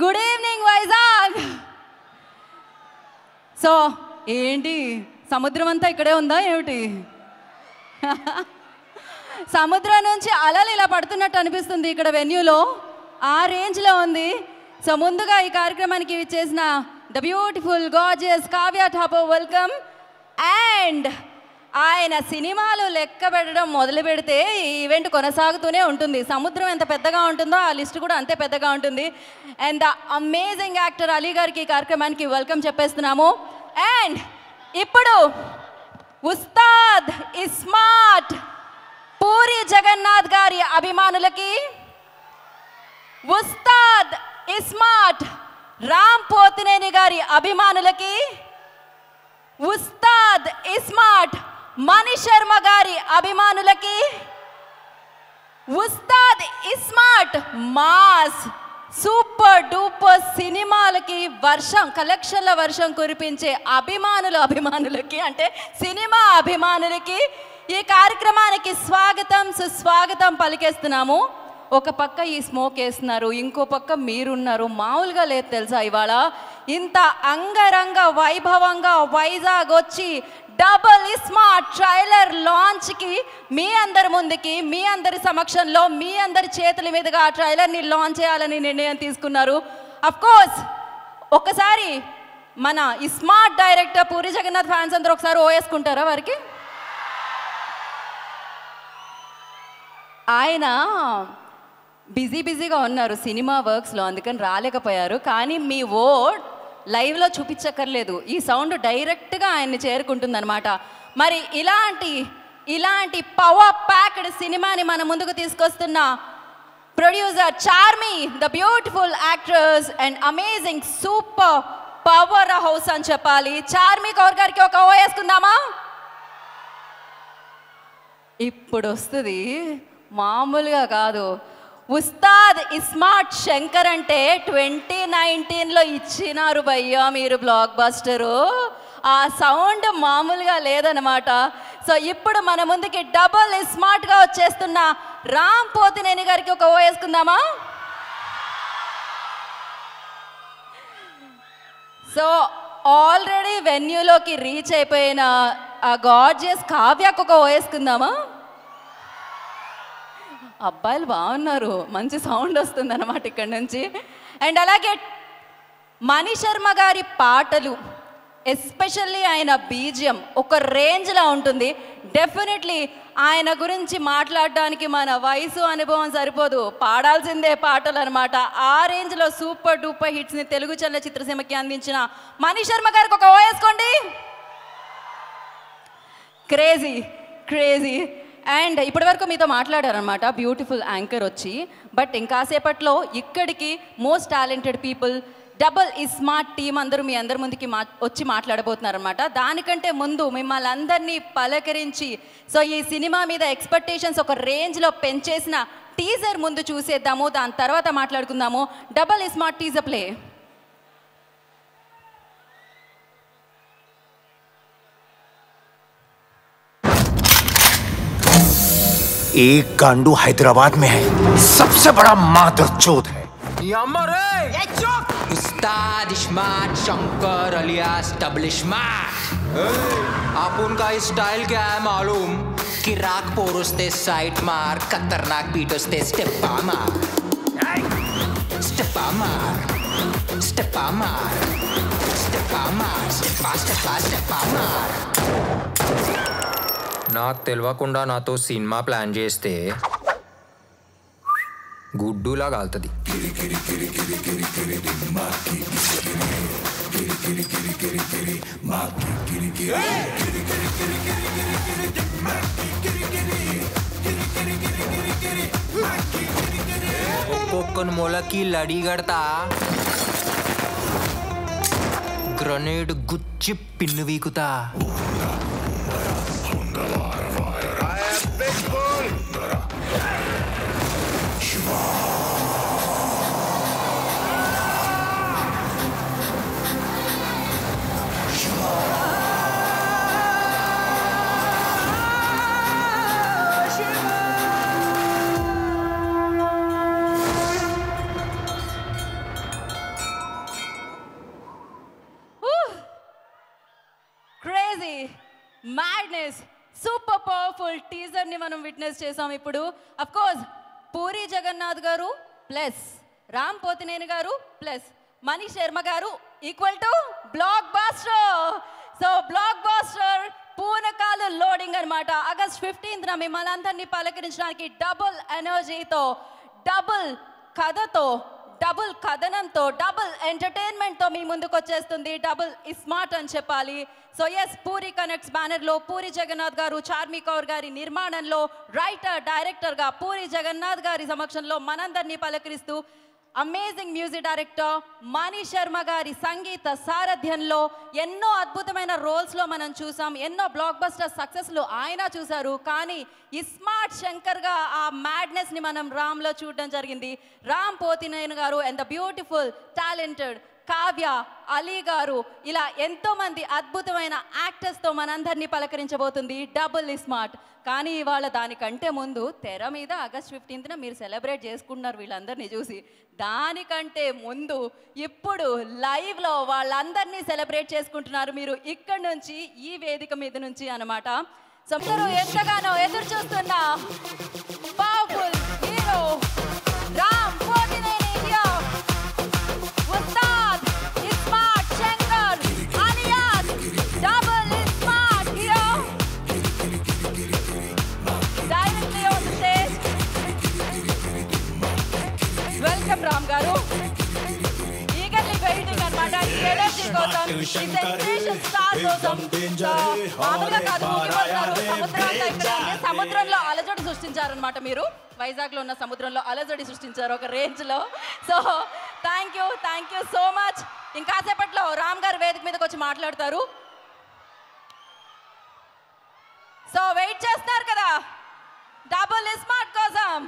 Good evening Vizag. సో ఏంటి సముద్రం అంతా ఇక్కడే ఉందా ఏమిటి? సముద్రం నుంచి అలలు ఇలా పడుతున్నట్టు అనిపిస్తుంది ఇక్కడ వెన్యూలో. ఆ రేంజ్లో ఉంది. సో ముందుగా ఈ కార్యక్రమానికి చేసిన the beautiful gorgeous Kavya Thapar welcome. And ఆయన సినిమాలు లెక్క పెట్టడం మొదలు పెడితే ఈ ఈవెంట్ కొనసాగుతూనే ఉంటుంది. సముద్రం ఎంత పెద్దగా ఉంటుందో ఆ లిస్ట్ కూడా అంతే పెద్దగా ఉంటుంది. And the amazing actor Ali గారికి ఈ కార్యక్రమానికి వెల్కమ్ చెప్పేస్తున్నాము. అండ్ ఇప్పుడు ఉస్తాద్ ఇస్మార్ట్ పూరి జగన్నాథ్ గారి అభిమానులకి, ఉస్తాద్ ఇస్మార్ట్ రామ్ పోతినేని గారి అభిమానులకి, ఉస్తాద్ ఇస్మార్ట్ మణి శర్మ గారి అభిమానులకి, Ustaad iSmart mass super duper సినిమాలకి వర్షం, కలెక్షన్ల వర్షం కురిపించే అభిమానులకి అంటే సినిమా అభిమానులకి ఈ కార్యక్రమానికి స్వాగతం సుస్వాగతం పలికేస్తున్నాము. ఒక పక్క ఈ స్మోక్ వేస్తున్నారు, ఇంకో పక్క మీరున్నారు. మామూలుగా లేదు తెలుసా ఇవాళ. ఇంత అంగరంగ వైభవంగా వైజాగ్ వచ్చి డబుల్ ఇస్మార్ట్ ట్రైలర్ లాంచ్కి మీ అందరి ముందుకి, మీ అందరి సమక్షంలో, మీ అందరి చేతుల మీదుగా ఆ ట్రైలర్ని లాంచ్ చేయాలని నిర్ణయం తీసుకున్నారు. అఫ్ కోర్స్ ఒక్కసారి మన ఇస్మార్ట్ డైరెక్టర్ పూరి జగన్నాథ్ ఫ్యాన్స్ అందరూ ఒకసారి ఓవేసుకుంటారా వారికి? ఆయన బిజీగా ఉన్నారు సినిమా వర్క్స్లో, అందుకని రాలేకపోయారు. కానీ మీ ఓట్ లైవ్లో చూపించక్కర్లేదు, ఈ సౌండ్ డైరెక్ట్గా ఆయన్ని చేరుకుంటుందన్నమాట. మరి ఇలాంటి పవర్ ప్యాక్డ్ సినిమాని మన ముందుకు తీసుకొస్తున్న producer Charmi, the beautiful actress and amazing super power house అని చెప్పాలి. చార్మి కౌర్ గారికి ఒక ఓ వేసుకుందామా? ఇప్పుడు వస్తుంది, మామూలుగా కాదు. ఉస్తాద్ ఇస్మార్ట్ శంకర్ అంటే 2019లో ఇచ్చినారు భయ్యా మీరు బ్లాక్ బస్టరు. ఆ సౌండ్ మామూలుగా లేదనమాట. సో ఇప్పుడు మన ముందుకి డబుల్ స్మార్ట్గా వచ్చేస్తున్న రామ్ పోతినేని గారికి ఒక ఓ వేసుకుందామా? సో ఆల్రెడీ వెన్యూలోకి రీచ్ అయిపోయిన ఆ గార్జియస్ కావ్యకు ఒక ఓ వేసుకుందామా? అబ్బాయిలు బాగున్నారు, మంచి సౌండ్ వస్తుంది అన్నమాట ఇక్కడ నుంచి. అండ్ అలాగే మణి శర్మ గారి పాటలు, ఎస్పెషల్లీ ఆయన బీజియం ఒక రేంజ్లో ఉంటుంది. డెఫినెట్లీ ఆయన గురించి మాట్లాడడానికి మన వయసు అనుభవం సరిపోదు, పాడాల్సిందే పాటలు అనమాట. ఆ రేంజ్లో సూపర్ డూపర్ హిట్స్ని తెలుగు చలనచిత్రసీమకి అందించిన మణి శర్మ గారికి ఒక ఓ వేసుకోండి. Crazy crazy. అండ్ ఇప్పటి వరకు మీతో మాట్లాడారనమాట బ్యూటిఫుల్ యాంకర్ వచ్చి. బట్ ఇంకాసేపట్లో ఇక్కడికి most talented people double smart team అందరూ మీ అందరి ముందుకి వచ్చి మాట్లాడబోతున్నారనమాట. దానికంటే ముందు మిమ్మల్ని అందరినీ పలకరించి సో ఈ సినిమా మీద ఎక్స్పెక్టేషన్స్ ఒక రేంజ్లో పెంచేసిన టీజర్ ముందు చూసేద్దాము, దాని తర్వాత మాట్లాడుకుందాము. Double smart teaser play. एक गांडू हैदराबाद में है, सबसे बड़ा मादरचोद है। उस्ताद smart Shankar alias double smart. आपण का स्टाइल क्या है मालूम? कि राग पोरुस्ते साइड मार, खतरनाक बीटोस्ते स्टेपा मार, स्टेपा मार, स्टेपा मार, स्टेपा मार, स्टेपा स्टेपा स्टेपा मार. నాకు తెలియకుండా నాతో సినిమా ప్లాన్ చేస్తే గుడ్డులా కాలుతుంది. ఒక్కొక్కని మొలకి లడి కడతా, గ్రనేడ్ గుచ్చి పిన్ను వీకుతా. మ్యాడ్నెస్, సూపర్ పవర్ఫుల్ టీజర్ని మనం విట్నెస్ చేసాం. ఇప్పుడు అఫ్ కోర్స్ పూరి జగన్నాథ్ గారు ప్లస్ రామ్ పోతినేని గారు ప్లస్ మణి శర్మ గారు equal to blockbuster. So blockbuster పూనకాలు లోడింగ్ అనమాట. ఆగస్ట్ 15న మిమ్మల్ని అందరినీ పలకరించడానికి డబుల్ ఎనర్జీతో, డబుల్ కథతో, డబుల్ కథనంతో, డబుల్ ఎంటర్టైన్మెంట్తో మీ ముందుకు వచ్చేస్తుంది డబుల్ స్మార్ట్ అని చెప్పాలి. సో ఎస్, పూరి కనెక్ట్స్ బ్యానర్లో పూరి జగన్నాథ్ గారు, చార్మి కౌర్ గారి నిర్మాణంలో రైటర్ డైరెక్టర్గా పూరి జగన్నాథ్ గారి సమక్షంలో మనందరినీ పలకరిస్తూ అమేజింగ్ మ్యూజిక్ డైరెక్టర్ మణి శర్మ గారి సంగీత సారథ్యంలో ఎన్నో అద్భుతమైన రోల్స్లో మనం చూసాం, ఎన్నో బ్లాక్ బస్టర్ సక్సెస్లు ఆయన చూశారు. కానీ స్మార్ట్ శంకర్గా ఆ మ్యాడ్నెస్ని మనం రామ్లో చూడడం జరిగింది. రామ్ పోతినేని గారు and the beautiful talented Kavya, Ali గారు, ఇలా ఎంతోమంది అద్భుతమైన యాక్టర్స్తో మనందరినీ పలకరించబోతుంది డబుల్ స్మార్ట్. కానీ ఇవాళ దానికంటే ముందు తెర మీద ఆగస్ట్ 15న మీరు సెలబ్రేట్ చేసుకుంటున్నారు వీళ్ళందరినీ చూసి. దానికంటే ముందు ఇప్పుడు లైవ్లో వాళ్ళందరినీ సెలబ్రేట్ చేసుకుంటున్నారు మీరు ఇక్కడ నుంచి, ఈ వేదిక మీద నుంచి అనమాట. సో మీరు ఎంతగానో ఎదురు చూస్తున్న powerful hero Ram Pothineni Ustaad smart Shankar alias double smart hero directly on stage. Welcome Ram గారు. ఈగర్లీ వెయిటింగ్ అన్నమాట ఈ ఎనర్జీ కోసం, ఈ సెన్సేషన్ స్టార్ కోసం. మామూలుగా కాదు, సముద్రంలో అలజడి సృష్టించారనమాట మీరు. వైజాగ్లో ఉన్న సముద్రంలో అలజడి సృష్టించారు ఒక రేంజ్లో. So thank you so much. ఇంకాసేపట్లో రామ్ గారు వేదిక మీదకి వచ్చి మాట్లాడతారు. సో వెయిట్ చేస్తున్నారు కదా డబుల్ స్మార్ట్ కోసం.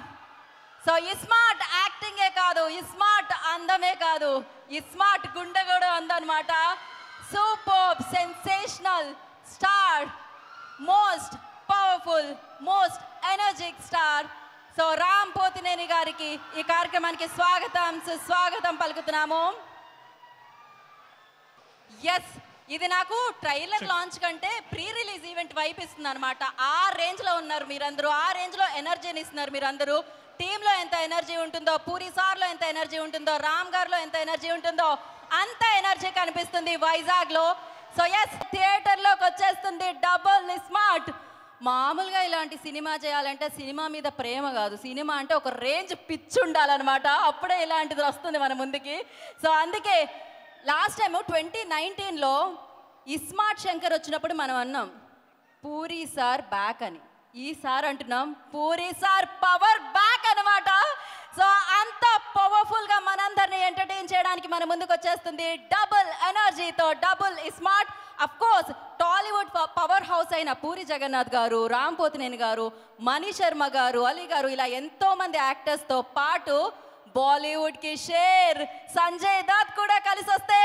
సో ఈ స్మార్ట్ యాక్టింగే కాదు, ఈ స్మార్ట్ అందమే కాదు, ఈ స్మార్ట్ గుండె కూడా ఉందన్నమాట. Super sensational star, most powerful, most energetic star. So Ram Pothineni గారికి ఈ కార్యక్రమానికి స్వాగతం పలుకుతున్నాము. ఎస్, ఇది నాకు ట్రైలర్ లాంచ్ కంటే ప్రీ రిలీజ్ ఈవెంట్ వైపు ఇస్తుంది అనమాట. ఆ రేంజ్లో ఉన్నారు మీరందరూ, ఆ రేంజ్లో ఎనర్జీని ఇస్తున్నారు మీరందరూ. టీంలో ఎంత ఎనర్జీ ఉంటుందో, పూరి సార్లో ఎంత ఎనర్జీ ఉంటుందో, రామ్ గారిలో ఎంత ఎనర్జీ ఉంటుందో అంత ఎనర్జీ కనిపిస్తుంది వైజాగ్లో. సో ఎస్, థియేటర్లోకి వచ్చేస్తుంది డబుల్ స్మార్ట్. మామూలుగా ఇలాంటి సినిమా చేయాలంటే సినిమా మీద ప్రేమ కాదు, సినిమా అంటే ఒక రేంజ్ పిచ్చి ఉండాలన్నమాట, అప్పుడే ఇలాంటిది వస్తుంది మన ముందుకి. సో అందుకే లాస్ట్ టైం 2019లో ఇస్మార్ట్ శంకర్ వచ్చినప్పుడు మనం అన్నాం పూరి సార్ బ్యాక్ అని. ఈసారి అంటున్నాం పూరి సార్ పవర్ బ్యాక్ అనమాట. సో అంత పవర్ఫుల్గా మనందరినీ ఎంటర్టైన్ చేయడానికి మన ముందుకు వచ్చేస్తుంది డబుల్ ఎనర్జీతో double smart. Of course Tollywood power house అయిన పూరి జగన్నాథ్ గారు, రామ్ పోతినేని గారు, మణి శర్మ గారు, అలీ గారు, ఇలా ఎంతోమంది యాక్టర్స్తో పాటు బాలీవుడ్కి షేర్ సంజయ్ దత్ కూడా కలిసి వస్తే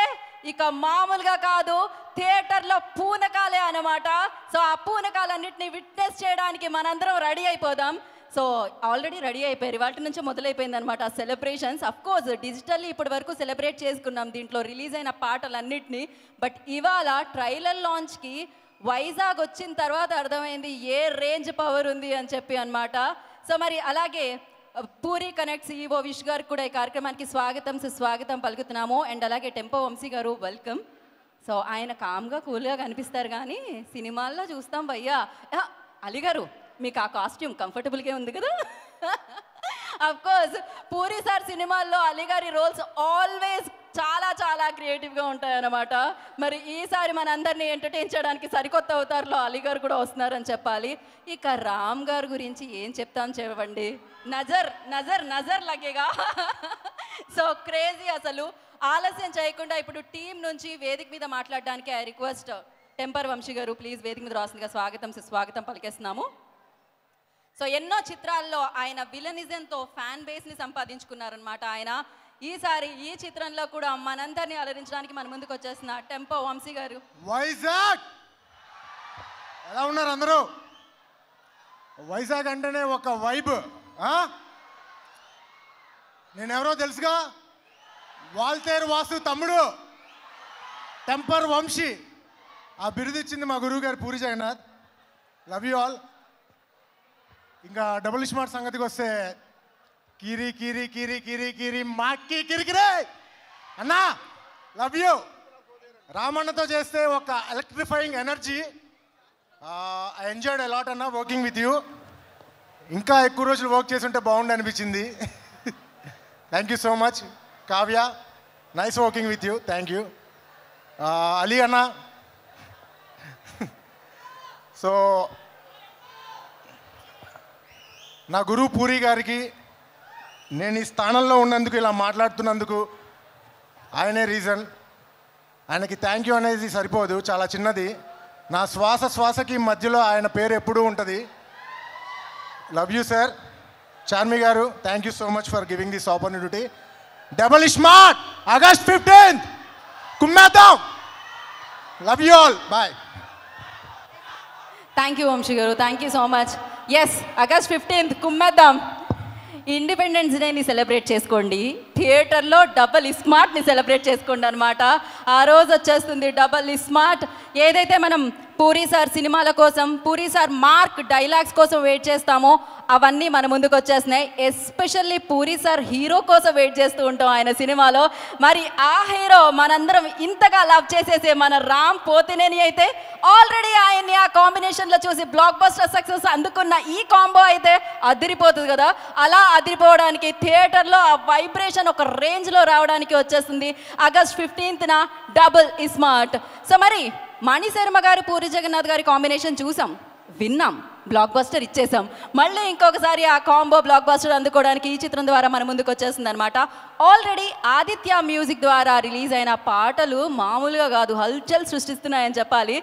ఇక మామూలుగా కాదు, థియేటర్లో పూనకాలే అనమాట. సో ఆ పూనకాలన్నింటినీ విట్నెస్ చేయడానికి మనందరం రెడీ అయిపోదాం. సో ఆల్రెడీ రెడీ అయిపోయారు, వాటి నుంచి మొదలైపోయింది అనమాట సెలబ్రేషన్స్. అఫ్ కోర్స్ డిజిటల్లీ ఇప్పటి వరకు సెలబ్రేట్ చేసుకున్నాం దీంట్లో రిలీజ్ అయిన పాటలన్నింటినీ. బట్ ఇవాళ ట్రైలర్ లాంచ్కి వైజాగ్ వచ్చిన తర్వాత అర్థమైంది ఏ రేంజ్ పవర్ ఉంది అని చెప్పి అనమాట. సో మరి అలాగే పూరి కనెక్ట్ CEO విష్ గారికి కూడా ఈ కార్యక్రమానికి స్వాగతం పలుకుతున్నాము. అండ్ అలాగే టెంపో వంశీ గారు వెల్కమ్. సో ఆయన కామ్గా కూల్గా కనిపిస్తారు కానీ సినిమాల్లో చూస్తాం భయ్యా. అలీ గారు మీకు ఆ కాస్ట్యూమ్ కంఫర్టబుల్గా ఉంది కదా. అఫ్ కోర్స్ పూరి సార్ సినిమాల్లో అలీ గారి రోల్స్ ఆల్వేస్ చాలా చాలా క్రియేటివ్గా ఉంటాయన్నమాట. మరి ఈసారి మన అందరినీ ఎంటర్టైన్ చేయడానికి సరికొత్త అవతారంలో అలీ గారు కూడా వస్తున్నారని చెప్పాలి. ఇక రామ్ గారి గురించి ఏం చెప్తాం చెప్పండి, నజర్ లగేగా. సో క్రేజీ అసలు. ఆలస్యం చేయకుండా ఇప్పుడు టీం నుంచి వేదిక మీద మాట్లాడడానికి ఐ రిక్వెస్ట్ టెంపర్ వంశీ గారు ప్లీజ్ వేదిక మీద రాస్తుందిగా స్వాగతం పలికేస్తున్నాము. సో ఎన్నో చిత్రాల్లో ఆయన విలనిజంతో ఫ్యాన్ బేస్ని సంపాదించుకున్నారనమాట ఆయన. ఈసారి ఈ చిత్రంలో కూడా మనందరినీ అలరించడానికి మన ముందుకు వచ్చేసిన టెంపో వంశీ గారు. వైజాగ్ ఎలా ఉన్నారు అందరూ? వైజాగ్ అంటేనే ఒక వైబ్. నేనెవరో తెలుసుగా, వాల్తేరు వాసు తమ్ముడు టెంపర్ వంశీ. ఆ బిరుదు ఇచ్చింది మా గురువు గారు Puri Jagannath. Love you all. ఇంకా డబుల్ స్మార్ట్ సంగతికి వస్తే కీరి కీరి కీరి కీరి కీరి మాకి కిరికిరే అన్నా, లవ్ యూ. రామన్నతో చేస్తే ఒక electrifying energy. I enjoyed a lot అన్న వర్కింగ్ విత్ యూ. ఇంకా ఎక్కువ రోజులు వర్క్ చేసి ఉంటే బాగుండు అనిపించింది. Thank you so much Kavya, nice working with you. Thank you Ali అన్న. సో నా గురువు పూరి గారికి నేను ఈ స్థానంలో ఉన్నందుకు, ఇలా మాట్లాడుతున్నందుకు ఆయనే రీజన్. ఆయనకి థ్యాంక్ యూ అనేది సరిపోదు, చాలా చిన్నది. నా శ్వాసకి మధ్యలో ఆయన పేరు ఎప్పుడూ ఉంటుంది. Love you sir. చార్మి గారు thank you so much for giving this opportunity. Double smart August 15th కుమ్మేద్దాం. Love you all. Bye. Thank you Vamsi గారు, thank you so much. Yes, August 15th కుమ్మేద్దాం. ఇండిపెండెన్స్ డేని సెలబ్రేట్ చేసుకోండి, థియేటర్లో డబుల్ స్మార్ట్ని సెలబ్రేట్ చేసుకోండి అనమాట. ఆ రోజు వచ్చేస్తుంది డబుల్ స్మార్ట్. ఏదైతే మనం పూరి సార్ సినిమాల కోసం, పూరి సార్ మార్క్ డైలాగ్స్ కోసం వెయిట్ చేస్తామో అవన్నీ మన ముందుకు వచ్చేస్తున్నాయి. ఎస్పెషల్లీ పూరి సార్ హీరో కోసం వెయిట్ చేస్తూ ఉంటాం ఆయన సినిమాలో. మరి ఆ హీరో మనందరం ఇంతగా లవ్ చేసేసే మన రామ్ పోతినేని అయితే ఆల్రెడీ ఆయన్ని ఆ కాంబినేషన్లో చూసి బ్లాక్ బస్టర్ సక్సెస్ అందుకున్న ఈ కాంబో అయితే అదిరిపోతుంది కదా. అలా అదిరిపోవడానికి థియేటర్లో ఆ వైబ్రేషన్ ఒక రేంజ్లో రావడానికి వచ్చేస్తుంది August 15th double smart. So మరి మణి శర్మ గారు పూరి జగన్నాథ్ గారి కాంబినేషన్ చూసాం, విన్నాం, బ్లాక్ బస్టర్ ఇచ్చేసాం. మళ్ళీ ఇంకొకసారి ఆ కాంబో బ్లాక్ బస్టర్ అందుకోవడానికి ఈ చిత్రం ద్వారా మన ముందుకు వచ్చేస్తుంది అనమాట. ఆల్రెడీ ఆదిత్య మ్యూజిక్ ద్వారా రిలీజ్ అయిన పాటలు మామూలుగా కాదు, హల్చల్ సృష్టిస్తున్నాయని చెప్పాలి.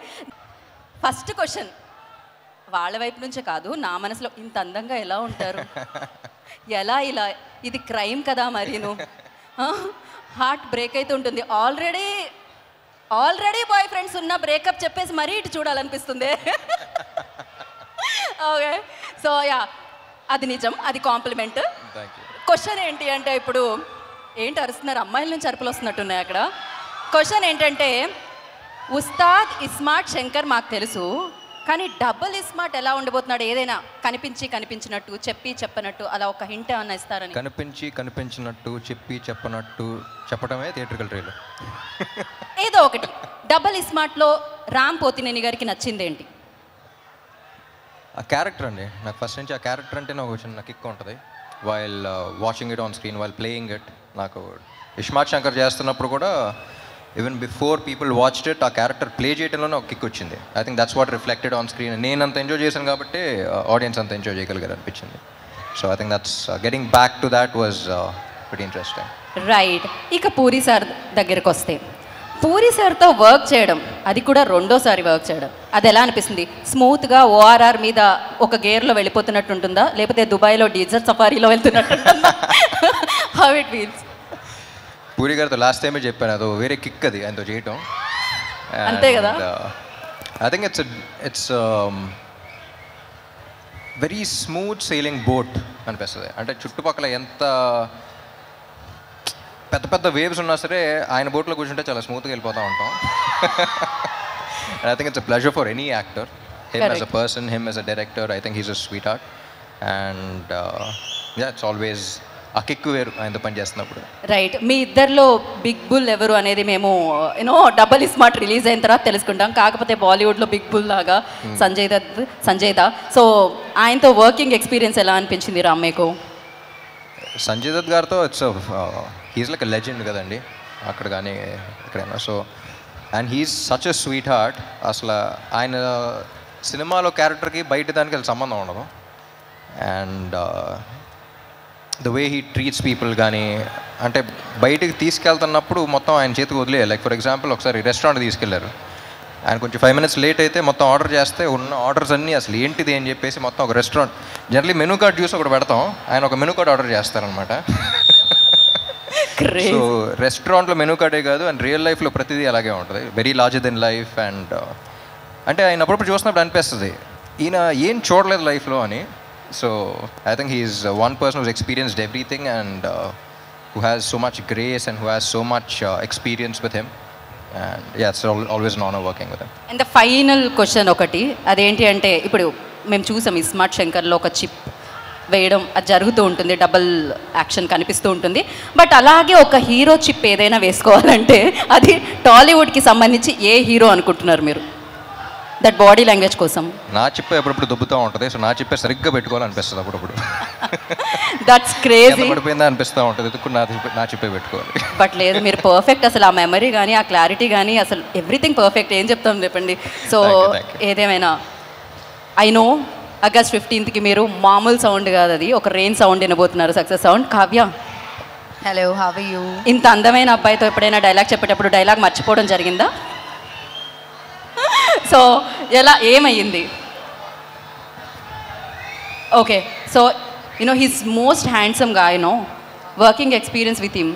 ఫస్ట్ క్వశ్చన్ వాళ్ళ వైపు నుంచే కాదు, నా మనసులో ఇంత అందంగా ఎలా ఉంటారు, ఎలా ఇలా, ఇది క్రైమ్ కదా మరీను, హార్ట్ బ్రేక్ అయితే ఉంటుంది. ఆల్రెడీ బాయ్ ఫ్రెండ్స్ ఉన్న బ్రేకప్ చెప్పేసి మరీ ఇటు చూడాలనిపిస్తుంది. ఓకే, సో యా, అది నిజం, అది కాంప్లిమెంట్. క్వశ్చన్ ఏంటి అంటే, ఇప్పుడు ఏంటి అరుస్తున్నారు, అమ్మాయిల నుంచి అరుపులు వస్తున్నట్టున్నాయి అక్కడ. క్వశ్చన్ ఏంటంటే, ఉస్తాద్ ఇస్మార్ట్ శంకర్ మాకు తెలుసు, కానీ డబుల్ ఇస్మార్ట్ ఎలా ఉండబోతున్నాడు? ఏదైనా కనిపించినట్టు చెప్పి చెప్పనట్టు అలా ఒక హింట్ ఏమన్నా ఇస్తారని. కనిపించినట్టు చెప్పడమే థియేట్రికల్ ట్రైలర్. ఏదో ఒకటి డబుల్ ఇస్మార్ట్లో రామ్ పోతినేని గారికి నచ్చింది ఏంటి? ఆ క్యారెక్టర్ అండి, నాకు ఫస్ట్ నుంచి ఆ క్యారెక్టర్ అంటే నాకు చిన్న కిక్ ఉంటుంది. While watching it on screen, while playing it. నాకు ఇస్మార్ట్ శంకర్ చేస్తున్నప్పుడు కూడా even before people watched it, ఆ క్యారెక్టర్ ప్లే చేయడంలోనే ఒక కిక్ వచ్చింది. I think that's what reflected on screen. నేను అంత ఎంజాయ్ చేశాను కాబట్టి ఆడియన్స్ అంత ఎంజాయ్ చేయగలిగారు అనిపించింది. So I think that's getting back to that was very interesting. Right. ఇక పూరి సార్ దగ్గరకు వస్తే, పూరి సార్తో వర్క్ చేయడం, అది కూడా రెండోసారి వర్క్ చేయడం, అది ఎలా అనిపిస్తుంది? స్మూత్గా ఓఆర్ఆర్ మీద ఒక గేర్లో వెళ్ళిపోతున్నట్టు ఉంటుందా, లేకపోతే దుబాయ్లో డీజర్ సఫారీలో వెళ్తున్నట్టు ఉంటుందా? How it feels? పూరి గారితో లాస్ట్ టైమే చెప్పాను, అది వేరే కిక్ అది ఆయనతో చేయటం. అంతే కదా. I think it's very smooth sailing boat అనిపిస్తుంది. అంటే చుట్టుపక్కల ఎంత పెద్ద పెద్ద వేవ్స్ ఉన్నా సరే ఆయన బోట్లో కూర్చుంటే చాలా స్మూత్గా వెళ్ళిపోతూ ఉంటాం. I think it's a pleasure for any actor, him as a person, him as a director. I think he's a sweet heart and it's always ఆ కిక్ వేరు ఆయనతో పని చేస్తున్నప్పుడు. రైట్. మీ ఇద్దరిలో బిగ్ బుల్ ఎవరు అనేది మేము డబల్ ఇస్మార్ట్ రిలీజ్ అయిన తర్వాత తెలుసుకుంటాం. కాకపోతే బాలీవుడ్లో బిగ్ బుల్ లాగా సంజయ్ దా. సో ఆయనతో వర్కింగ్ ఎక్స్పీరియన్స్ ఎలా అనిపించింది రామ్ మీకు? సంజయ్ దత్ గారితో it's he's like a legend కదండి అక్కడ కానీ ఎక్కడైనా. So and he's such a sweet heart. అసలు ఆయన సినిమాలో క్యారెక్టర్కి బయట దానికి అసలు సంబంధం ఉండదు. And the way he treats people కానీ, అంటే బయటికి తీసుకెళ్తున్నప్పుడు మొత్తం ఆయన చేతికి వదిలేయాలి. లైక్ ఫర్ ఎగ్జాంపుల్ ఒకసారి రెస్టారెంట్ తీసుకెళ్లారు, ఆయన కొంచెం 5 minutes లేట్ అయితే మొత్తం ఆర్డర్ చేస్తే ఉన్న ఆర్డర్స్ అన్నీ అసలు ఏంటిది అని చెప్పేసి మొత్తం ఒక రెస్టారెంట్ జనరలీ మెనూ కార్డ్ చూసి ఒకటి పెడతాం, ఆయన ఒక మెనూ కార్డ్ ఆర్డర్ చేస్తారనమాట. సో రెస్టారెంట్లో మెనూ కార్డే కాదు, అండ్ రియల్ లైఫ్లో ప్రతిదీ అలాగే ఉంటుంది, very larger than life. And అంటే ఆయన అప్పుడప్పుడు చూసినప్పుడు అనిపిస్తుంది ఈయన ఏం చూడలేదు లైఫ్లో అని. So I think he is one person who's experienced everything and who has so much grace and who has so much experience with him. And yeah, it's always an honor working with him. And the final question ఒకటి, అదేంటి అంటే ఇప్పుడు మేము చూసాం ఇస్మార్ట్ శంకర్లో ఒక chip వేయడం అది జరుగుతూ ఉంటుంది, డబుల్ యాక్షన్ కనిపిస్తూ ఉంటుంది. బట్ అలాగే ఒక హీరో చిప్ ఏదైనా వేసుకోవాలంటే అది టాలీవుడ్కి సంబంధించి ఏ హీరో అనుకుంటున్నారు మీరు? దట్ బాడీ లాంగ్వేజ్ కోసం నా చిప్పే అప్పుడప్పుడు దుబ్బుతూ ఉంటుంది. సో నా చిప్పే సరిగ్గా పెట్టుకోవాలనిపిస్తుంది అప్పుడప్పుడు. That's crazy. పడిపోయిందా అనిపిస్తూ ఉంటుంది, ఎదుర్కొని నా చిప్పే పెట్టుకోవాలి. బట్ లేదు, మీరు పర్ఫెక్ట్. అసలు ఆ మెమరీ కానీ ఆ క్లారిటీ కానీ అసలు ఎవ్రీథింగ్ పర్ఫెక్ట్. ఏం చెప్తాం చెప్పండి. సో ఏదేమైనా ఐ నో August 15th మీరు మామూలు సౌండ్ కాదు, అది ఒక రెయిన్ సౌండ్ వినబోతున్నారు, success sound. Kavya, hello, how are you? ఇంత అందమైన అబ్బాయితో ఎప్పుడైనా డైలాగ్ చెప్పేటప్పుడు డైలాగ్ మర్చిపోవడం జరిగిందా? సో ఎలా ఏమయ్యింది? Okay, so he's most handsome గా, working experience with him.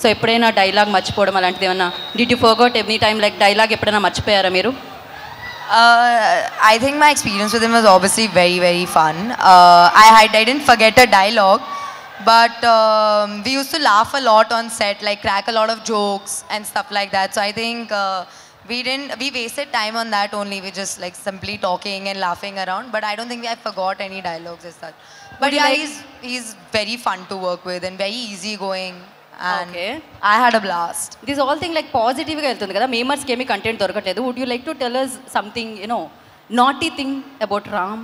So ఎప్పుడైనా డైలాగ్ మర్చిపోవడం అలాంటిది ఏమన్నా, did you forgot any time like dialogue ఎప్పుడైనా మర్చిపోయారా మీరు? I think my experience with him was obviously very, very fun. I didn't forget a dialogue, but we used to laugh a lot on set, like crack a lot of jokes and stuff like that. So I think we wasted time on that only. We just like simply talking and laughing around, but I don't think I forgot any dialogues as such. But yeah, he's very fun to work with and very easygoing. And okay, I had a blast. This all thing like positive గా వెళ్తుంది కదా, మేమర్స్కి ఏమీ content దొరకట్లేదు. Would you like to tell us something, naughty thing about Ram?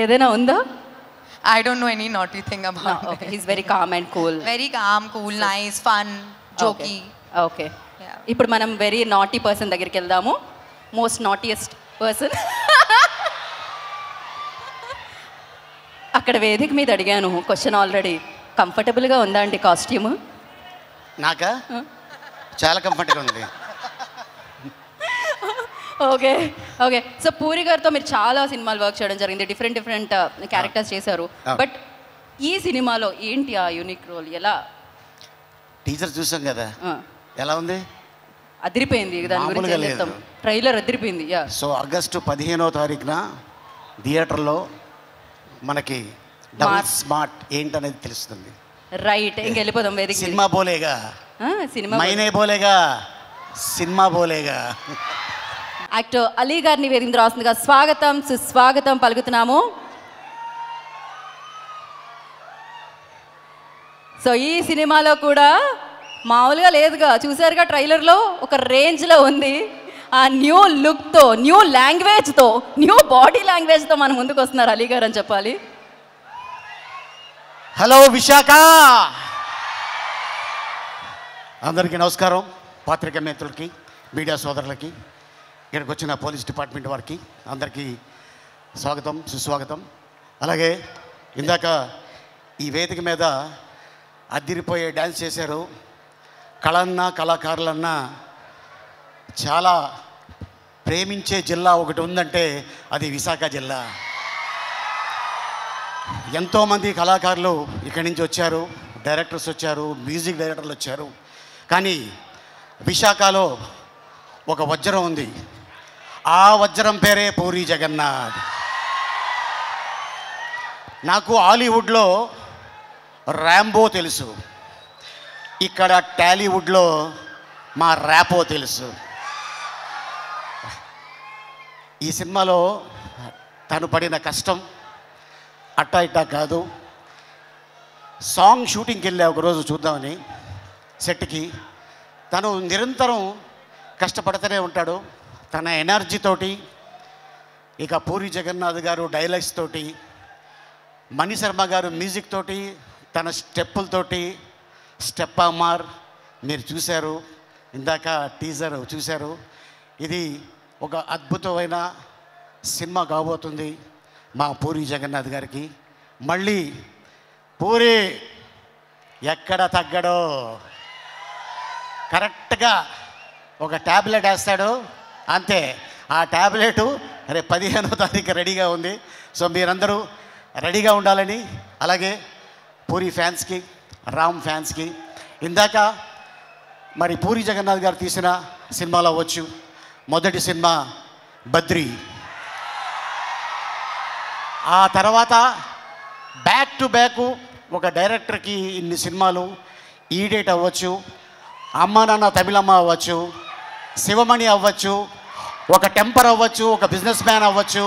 ఏదైనా ఉందా? I don't know any naughty thing about him. Okay, he's very calm and cool. Very calm, cool, nice, fun, jokey. Okay, ఇప్పుడు మనం very naughty person దగ్గరికి వెళ్దాము. Most naughtiest person. అక్కడ వేదిక మీద అడిగాను క్వశ్చన్ ఆల్రెడీ. కంఫర్టబుల్గా ఉందా అండి కాస్ట్యూమ్? నాకా చాలా కంఫర్ట్గా ఉంది. Okay okay. సో పూరి గారితో మీరు చాలా సినిమాలు వర్క్ చేయడం జరిగింది, డిఫరెంట్ క్యారెక్టర్స్ చేశారు. బట్ ఈ సినిమాలో ఏంటి ఆ యూనిక్ రోల్? ఎలా? టీచర్ చూసాం కదా, ఎలా ఉంది? అదిరిపోయింది. దాని గురించి ఏం చెప్తాం, ట్రైలర్ అదిరిపోయింది. యా. సో ఆగస్టు 15వ తారీఖున థియేటర్లో మనకి డబుల్ స్మార్ట్ ఏంటనేది తెలుస్తుంది. రైట్, ఇంక వెళ్ళిపోదాం వేదిక. సినిమా బోలేగా, సినిమా మైనే బోలేగా, సినిమా బోలేగా. యాక్టర్ అలీ గారిని వేదిక మీద రాస్తుందిగా స్వాగతం సుస్వాగతం పలుకుతున్నాము. సో ఈ సినిమాలో కూడా మామూలుగా లేదుగా, చూసారుగా ట్రైలర్లో ఒక రేంజ్లో ఉంది. ఆ న్యూ లుక్తో, న్యూ లాంగ్వేజ్తో, న్యూ బాడీ లాంగ్వేజ్తో మన ముందుకు వస్తున్నారు అలీ గారు అని చెప్పాలి. హలో విశాఖ, అందరికీ నమస్కారం. పాత్రిక మిత్రులకి, మీడియా సోదరులకి, ఇక్కడికి వచ్చిన పోలీస్ డిపార్ట్మెంట్ వారికి అందరికీ స్వాగతం సుస్వాగతం. అలాగే ఇందాక ఈ వేదిక మీద అద్దిరిపోయే డ్యాన్స్ చేశారు. కళన్నా కళాకారులన్నా చాలా ప్రేమించే జిల్లా ఒకటి ఉందంటే అది విశాఖ జిల్లా. ఎంతోమంది కళాకారులు ఇక్కడి నుంచి వచ్చారు, డైరెక్టర్స్ వచ్చారు, మ్యూజిక్ డైరెక్టర్లు వచ్చారు. కానీ విశాఖలో ఒక వజ్రం ఉంది. ఆ వజ్రం పేరే పూరి జగన్నాథ్. నాకు హాలీవుడ్లో ర్యాంబో తెలుసు, ఇక్కడ టాలీవుడ్లో మా ర్యాపో తెలుసు. ఈ సినిమాలో తను పడిన కష్టం అట్టా ఇట్టా కాదు. సాంగ్ షూటింగ్కి వెళ్ళా ఒకరోజు చూద్దామని సెట్కి. తను నిరంతరం కష్టపడుతూనే ఉంటాడు. తన ఎనర్జీతోటి, ఇక పూరి జగన్నాథ్ గారు డైలాగ్స్ తోటి, మణి శర్మ గారు మ్యూజిక్ తోటి, తన స్టెప్పులతోటి, స్టెప్ అమ్మార్ మీరు చూశారు, ఇందాక టీజర్ చూశారు. ఇది ఒక అద్భుతమైన సినిమా కాబోతుంది మా పూరి జగన్నాథ్ గారికి. మళ్ళీ పూరి ఎక్కడ తగ్గడో, కరెక్ట్గా ఒక ట్యాబ్లెట్ వేస్తాడు అంతే. ఆ ట్యాబ్లెట్ రేపు 15వ తారీఖు రెడీగా ఉంది. సో మీరందరూ రెడీగా ఉండాలని, అలాగే పూరి ఫ్యాన్స్కి, రామ్ ఫ్యాన్స్కి. ఇందాక మరి పూరి జగన్నాథ్ గారు తీసిన సినిమాలో అవ్వచ్చు, మొదటి సినిమా బద్రి, ఆ తర్వాత బ్యాక్ టు బ్యాక్ ఒక డైరెక్టర్కి ఇన్ని సినిమాలు, ఈడేట్ అవ్వచ్చు, అమ్మ నాన్న తమిళమ్మ అవ్వచ్చు, శివమణి అవ్వచ్చు, ఒక టెంపర్ అవ్వచ్చు, ఒక బిజినెస్ మ్యాన్ అవ్వచ్చు,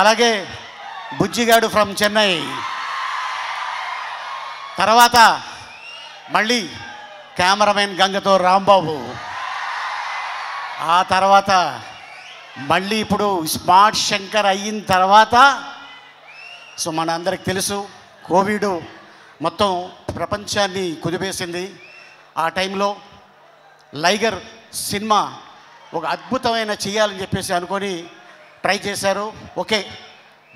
అలాగే బుజ్జిగాడు ఫ్రమ్ చెన్నై, తర్వాత మళ్ళీ కెమెరామెన్ గంగతో రాంబాబు, ఆ తర్వాత మళ్ళీ ఇప్పుడు స్మార్ట్ శంకర్ అయిన తర్వాత సో మన అందరికి తెలుసు కోవిడ్ మొత్తం ప్రపంచాన్ని కుదిపేసింది. ఆ టైంలో లైగర్ సినిమా ఒక అద్భుతమైన చేయాలని చెప్పేసి అనుకొని ట్రై చేశారు. ఓకే,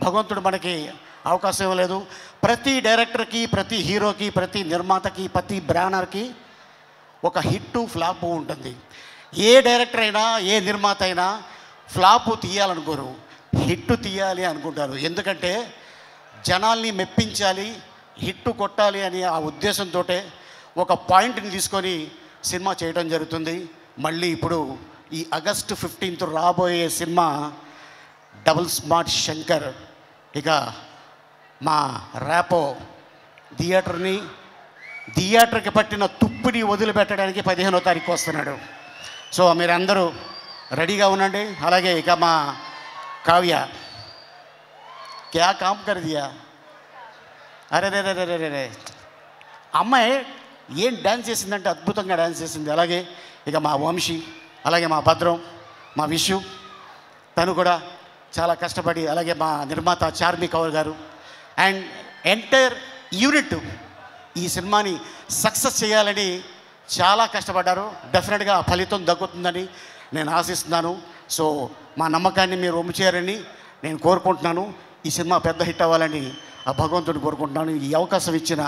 భగవంతుడు మనకి అవకాశం ఇవ్వలేదు. ప్రతి డైరెక్టర్కి, ప్రతి హీరోకి, ప్రతి నిర్మాతకి, ప్రతి బ్రాండర్కి ఒక హిట్టు ఫ్లాపు ఉంటుంది. ఏ డైరెక్టర్ అయినా, ఏ నిర్మాత అయినా ఫ్లాపు తీయాలనుకోరు, హిట్టు తీయాలి అనుకుంటారు. ఎందుకంటే జనాల్ని మెప్పించాలి, హిట్టు కొట్టాలి అని ఆ ఉద్దేశంతో ఒక పాయింట్ని తీసుకొని సినిమా చేయడం జరుగుతుంది. మళ్ళీ ఇప్పుడు ఈ ఆగస్టు 15th రాబోయే సినిమా డబుల్ స్మార్ట్ శంకర్. ఇక మా ర్యాపో థియేటర్కి పట్టిన తుప్పిని వదిలిపెట్టడానికి 15వ తారీఖు వస్తున్నాడు. సో మీరందరూ రెడీగా ఉండండి. అలాగే ఇక మా కావ్య క్యా కామ్ కర్ దియా, అరే రే రే రే రే రే, అమ్మాయి ఏం డ్యాన్స్ చేసిందంటే అద్భుతంగా డ్యాన్స్ చేసింది. అలాగే ఇక మా వంశీ, అలాగే మా భద్రం, మా విషు, తను కూడా చాలా కష్టపడి, అలాగే మా నిర్మాత చార్మి కౌర్ గారు అండ్ ఎంటైర్ యూనిట్ ఈ సినిమాని సక్సెస్ చేయాలని చాలా కష్టపడ్డారు. డెఫినెట్గా ఫలితం దక్కుతుందని నేను ఆశిస్తున్నాను. సో మా నమ్మకాన్ని మీరు ఒమ్ము చేయాలని నేను కోరుకుంటున్నాను. ఈ సినిమా పెద్ద హిట్ అవ్వాలని ఆ భగవంతుడిని కోరుకుంటున్నాను. ఈ అవకాశం ఇచ్చిన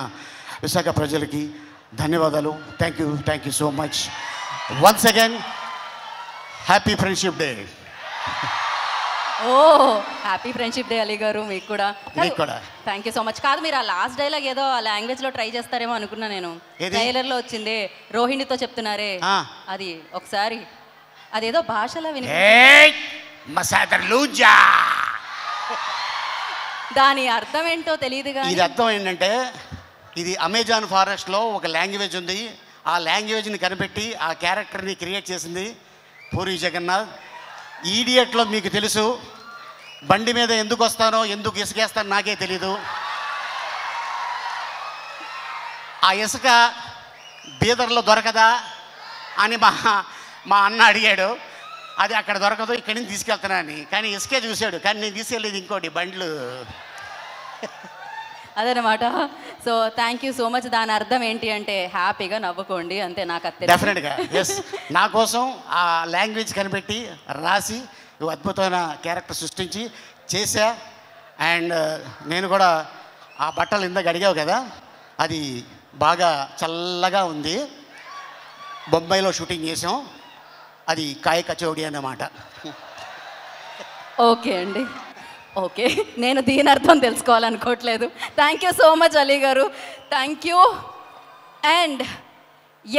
విశాఖ ప్రజలకి ధన్యవాదాలు. Thank you so much. Once again happy friendship day. Oh happy friendship day Ali garu మీకు కూడా. Thank you so much. కాదు మీరు ఆ లాస్ట్ డైలాగ్ ఏదో ఆ లాంగ్వేజ్ లో ట్రై చేస్తారేమో అనుకున్నా నేను. ట్రైలర్ లో వచ్చింది రోహిణితో చెప్తున్నారే అది ఒకసారి అదేదో భాషలో విని దాని అర్థం ఏంటో తెలియదు కానీ ఇది అర్థం ఏంటంటే ఇది అమెజాన్ ఫారెస్ట్లో ఒక లాంగ్వేజ్ ఉంది. ఆ లాంగ్వేజ్ని కనిపెట్టి ఆ క్యారెక్టర్ని క్రియేట్ చేసింది పూరి జగన్నాథ్. ఈడియట్లో మీకు తెలుసు బండి మీద ఎందుకు వస్తానో ఎందుకు ఇసుకేస్తానో నాకే తెలీదు. ఆ ఇసుక బీదర్లో దొరకదా అని మా అన్న అడిగాడు. అది అక్కడ దొరకదు, ఇక్కడి నుంచి తీసుకెళ్తున్నాను. కానీ ఇసుకే చూశాడు, కానీ నేను తీసుకెళ్ళేది ఇంకోటి బండ్లు. అదనమాట. So thank you so much. దాని అర్థం ఏంటి అంటే హ్యాపీగా నవ్వుకోండి అంతే. నాకు డెఫినెట్గా ఎస్. నా కోసం ఆ లాంగ్వేజ్ కనిపెట్టి రాసి అద్భుతమైన క్యారెక్టర్ సృష్టించి చేశా. అండ్ నేను కూడా ఆ బట్టలు ఇందాక అడిగావు కదా, అది బాగా చల్లగా ఉంది. బొంబాయిలో షూటింగ్ చేసాం. అది కాయ కచౌడి అన్నమాట. ఓకే అండి, ఓకే. నేను దీని అర్థం తెలుసుకోవాలనుకోవట్లేదు. Thank you so much Ali గారు, thank you. And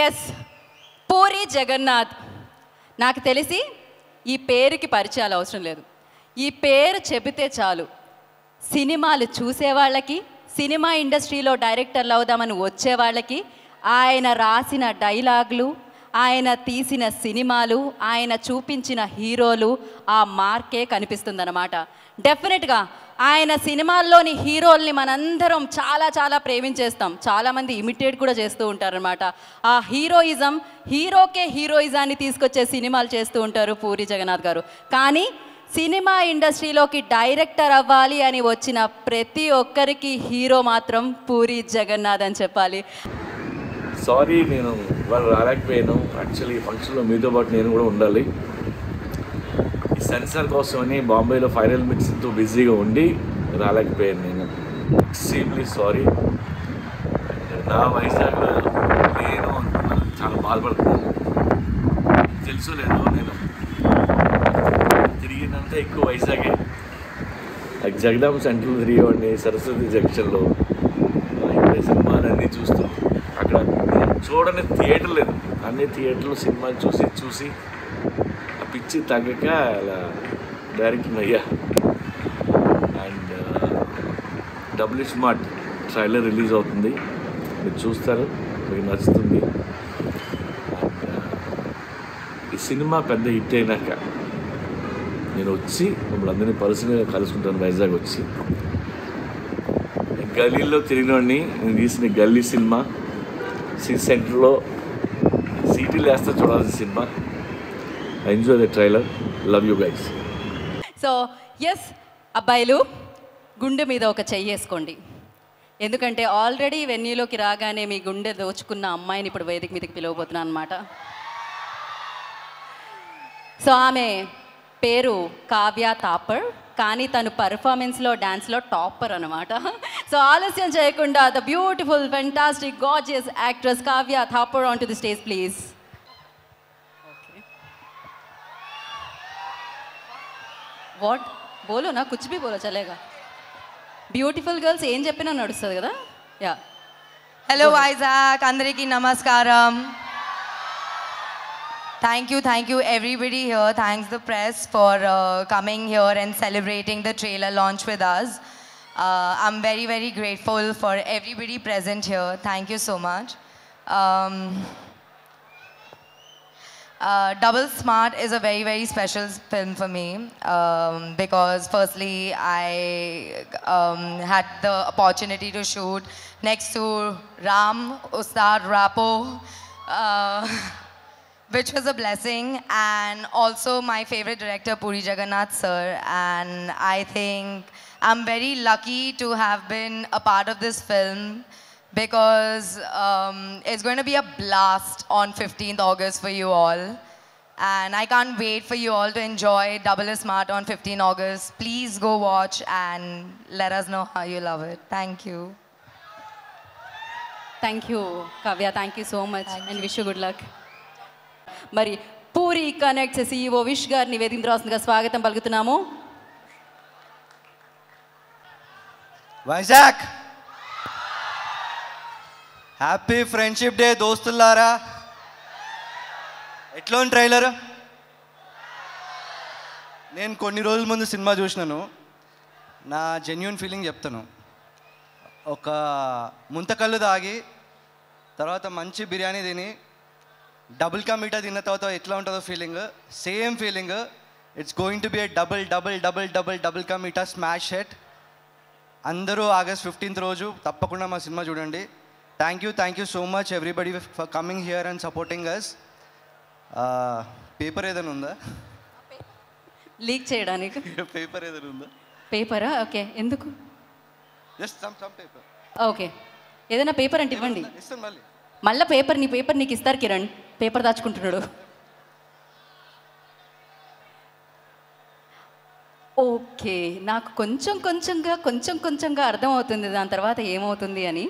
yes, Puri Jagannadh. నాకు తెలిసి ఈ పేరుకి పరిచయాలు అవసరం లేదు. ఈ పేరు చెబితే చాలు సినిమాలు చూసేవాళ్ళకి, సినిమా ఇండస్ట్రీలో డైరెక్టర్లు అవుదామని వచ్చేవాళ్ళకి ఆయన రాసిన డైలాగులు, ఆయన తీసిన సినిమాలు, ఆయన చూపించిన హీరోలు ఆ మార్కే కనిపిస్తుందన్నమాట. డెఫినెట్గా ఆయన సినిమాల్లోని హీరోల్ని మనందరం చాలా చాలా ప్రేమించేస్తాం. చాలామంది ఇమిటేట్ కూడా చేస్తూ ఉంటారనమాట. ఆ హీరోయిజం, హీరోకే హీరోయిజాన్ని తీసుకొచ్చే సినిమాలు చేస్తూ ఉంటారు పూరి జగన్నాథ్ గారు. కానీ సినిమా ఇండస్ట్రీలోకి డైరెక్టర్ అవ్వాలి అని వచ్చిన ప్రతి ఒక్కరికి హీరో మాత్రం పూరి జగన్నాథ్ అని చెప్పాలి. సారీ, నేను వాళ్ళు రాలేకపోయాను. యాక్చువల్లీ ఈ ఫంక్షన్లో మీతో పాటు నేను కూడా ఉండాలి. ఈ సెన్సార్ కోసమని బాంబేలో ఫైనల్ మిక్సింగ్తో బిజీగా ఉండి రాలేకపోయాను. నేను ఎక్స్ట్రీమ్లీ సారీ. నా వైజాగ్లో నేను చాలా బాధపడుతున్నాను. తెలుసు లేదు, నేను తిరిగినంత ఎక్కువ వైజాగే. జగదాంబ సెంటర్లో తిరిగేవాడిని, సరస్వతి జంక్షన్లో ఇక్కడ సినిమాలన్నీ చూస్తూ. అక్కడ చూడని థియేటర్ లేదు, అన్ని థియేటర్లో సినిమాలు చూసి ఆ పిచ్చి తగ్గక అలా డైరెక్టర్ అయ్యా. And double smart trailer release అవుతుంది, మీరు చూస్తారు, మీకు నచ్చుతుంది. ఈ సినిమా పెద్ద హిట్ అయినాక నేను వచ్చి మిమ్మల్ని అందరినీ పర్సనల్గా కలుసుకుంటాను. వైజాగ్ వచ్చి గల్లీలో తిరిగినోడిని. నేను తీసిన గల్లీ సినిమా సిటీ సెంటర్లో సీటీలు వేస్తే చూడాల్సిన సినిమా. Enjoy the trailer. Love you guys. So yes అబ్బాయిలు, గుండె మీద ఒక చెయ్యి వేసుకోండి. ఎందుకంటే ఆల్రెడీ వెన్యూలోకి రాగానే మీ గుండె దోచుకున్న అమ్మాయిని ఇప్పుడు వేదిక మీదకి పిలవబోతున్నాను అనమాట. సో ఆమె పేరు కావ్య థాపర్, కానీ తను పర్ఫార్మెన్స్లో డాన్స్లో టాపర్ అనమాట. సో ఆలస్యం చేయకుండా the beautiful fantastic gorgeous actress Kavya Thapar on to the stage please. What బోలో నా కుచ్ భీ బోలో చలేగా. బ్యూటిఫుల్ గర్ల్స్ ఏం చెప్పినా నడుస్తుంది కదా. యా, హలో వైజాగ్, అందరికీ నమస్కారం. Thank you everybody here. Thanks the press for coming here and celebrating the trailer launch with us. I'm very, very grateful for everybody present here. Thank you so much. Double Smart is a very, very special film for me because firstly I had the opportunity to shoot next to Ram, Ustad Rapo, which was a blessing, and also my favorite director Puri Jagannath sir. And I think I'm very lucky to have been a part of this film because it's going to be a blast on 15th August for you all. And I can't wait for you all to enjoy Double Smart on 15th August. Please go watch and let us know how you love it. Thank you. Thank you, Kavya. Thank you so much. And wish you good luck. మరి puri connects CEO wish గారిని వేదిక రాస్తుందిగా స్వాగతం పలుకుతున్నాము. Vizag happy friendship day దోస్తులారా. ఎట్లా ఉంది trailer? నేను కొన్ని రోజుల ముందు సినిమా చూసినాను. నా జెన్యూన్ ఫీలింగ్ చెప్తాను. ఒక ముంతకల్లు తాగి తర్వాత మంచి బిర్యానీ తిని డబుల్ కా మీఠా తిన్న తర్వాత ఎట్లా ఉంటుందో feeling, same feeling. It's going to be a double double double double double ka meetha smash hit. అందరూ August 15th రోజు తప్పకుండా మా సినిమా చూడండి. Thank you so much everybody for coming here and supporting us. Paper ఏదైనా ఉందా లీక్ చేయడానికి? పేపర్ ఏదైనా ఉందా? పేపరా? ఓకే, ఎందుకు? Just some paper. ఓకే, ఏదైనా పేపర్ అంటే ఇవ్వండి. ఇస్తాను మళ్ళీ. మళ్ళీ నీ పేపర్ నీకు ఇస్తారు కిరణ్. పేపర్ దాచుకుంటున్నాడు. ఓకే, నాకు కొంచెం కొంచెంగా అర్థమవుతుంది దాని తర్వాత ఏమవుతుంది అని.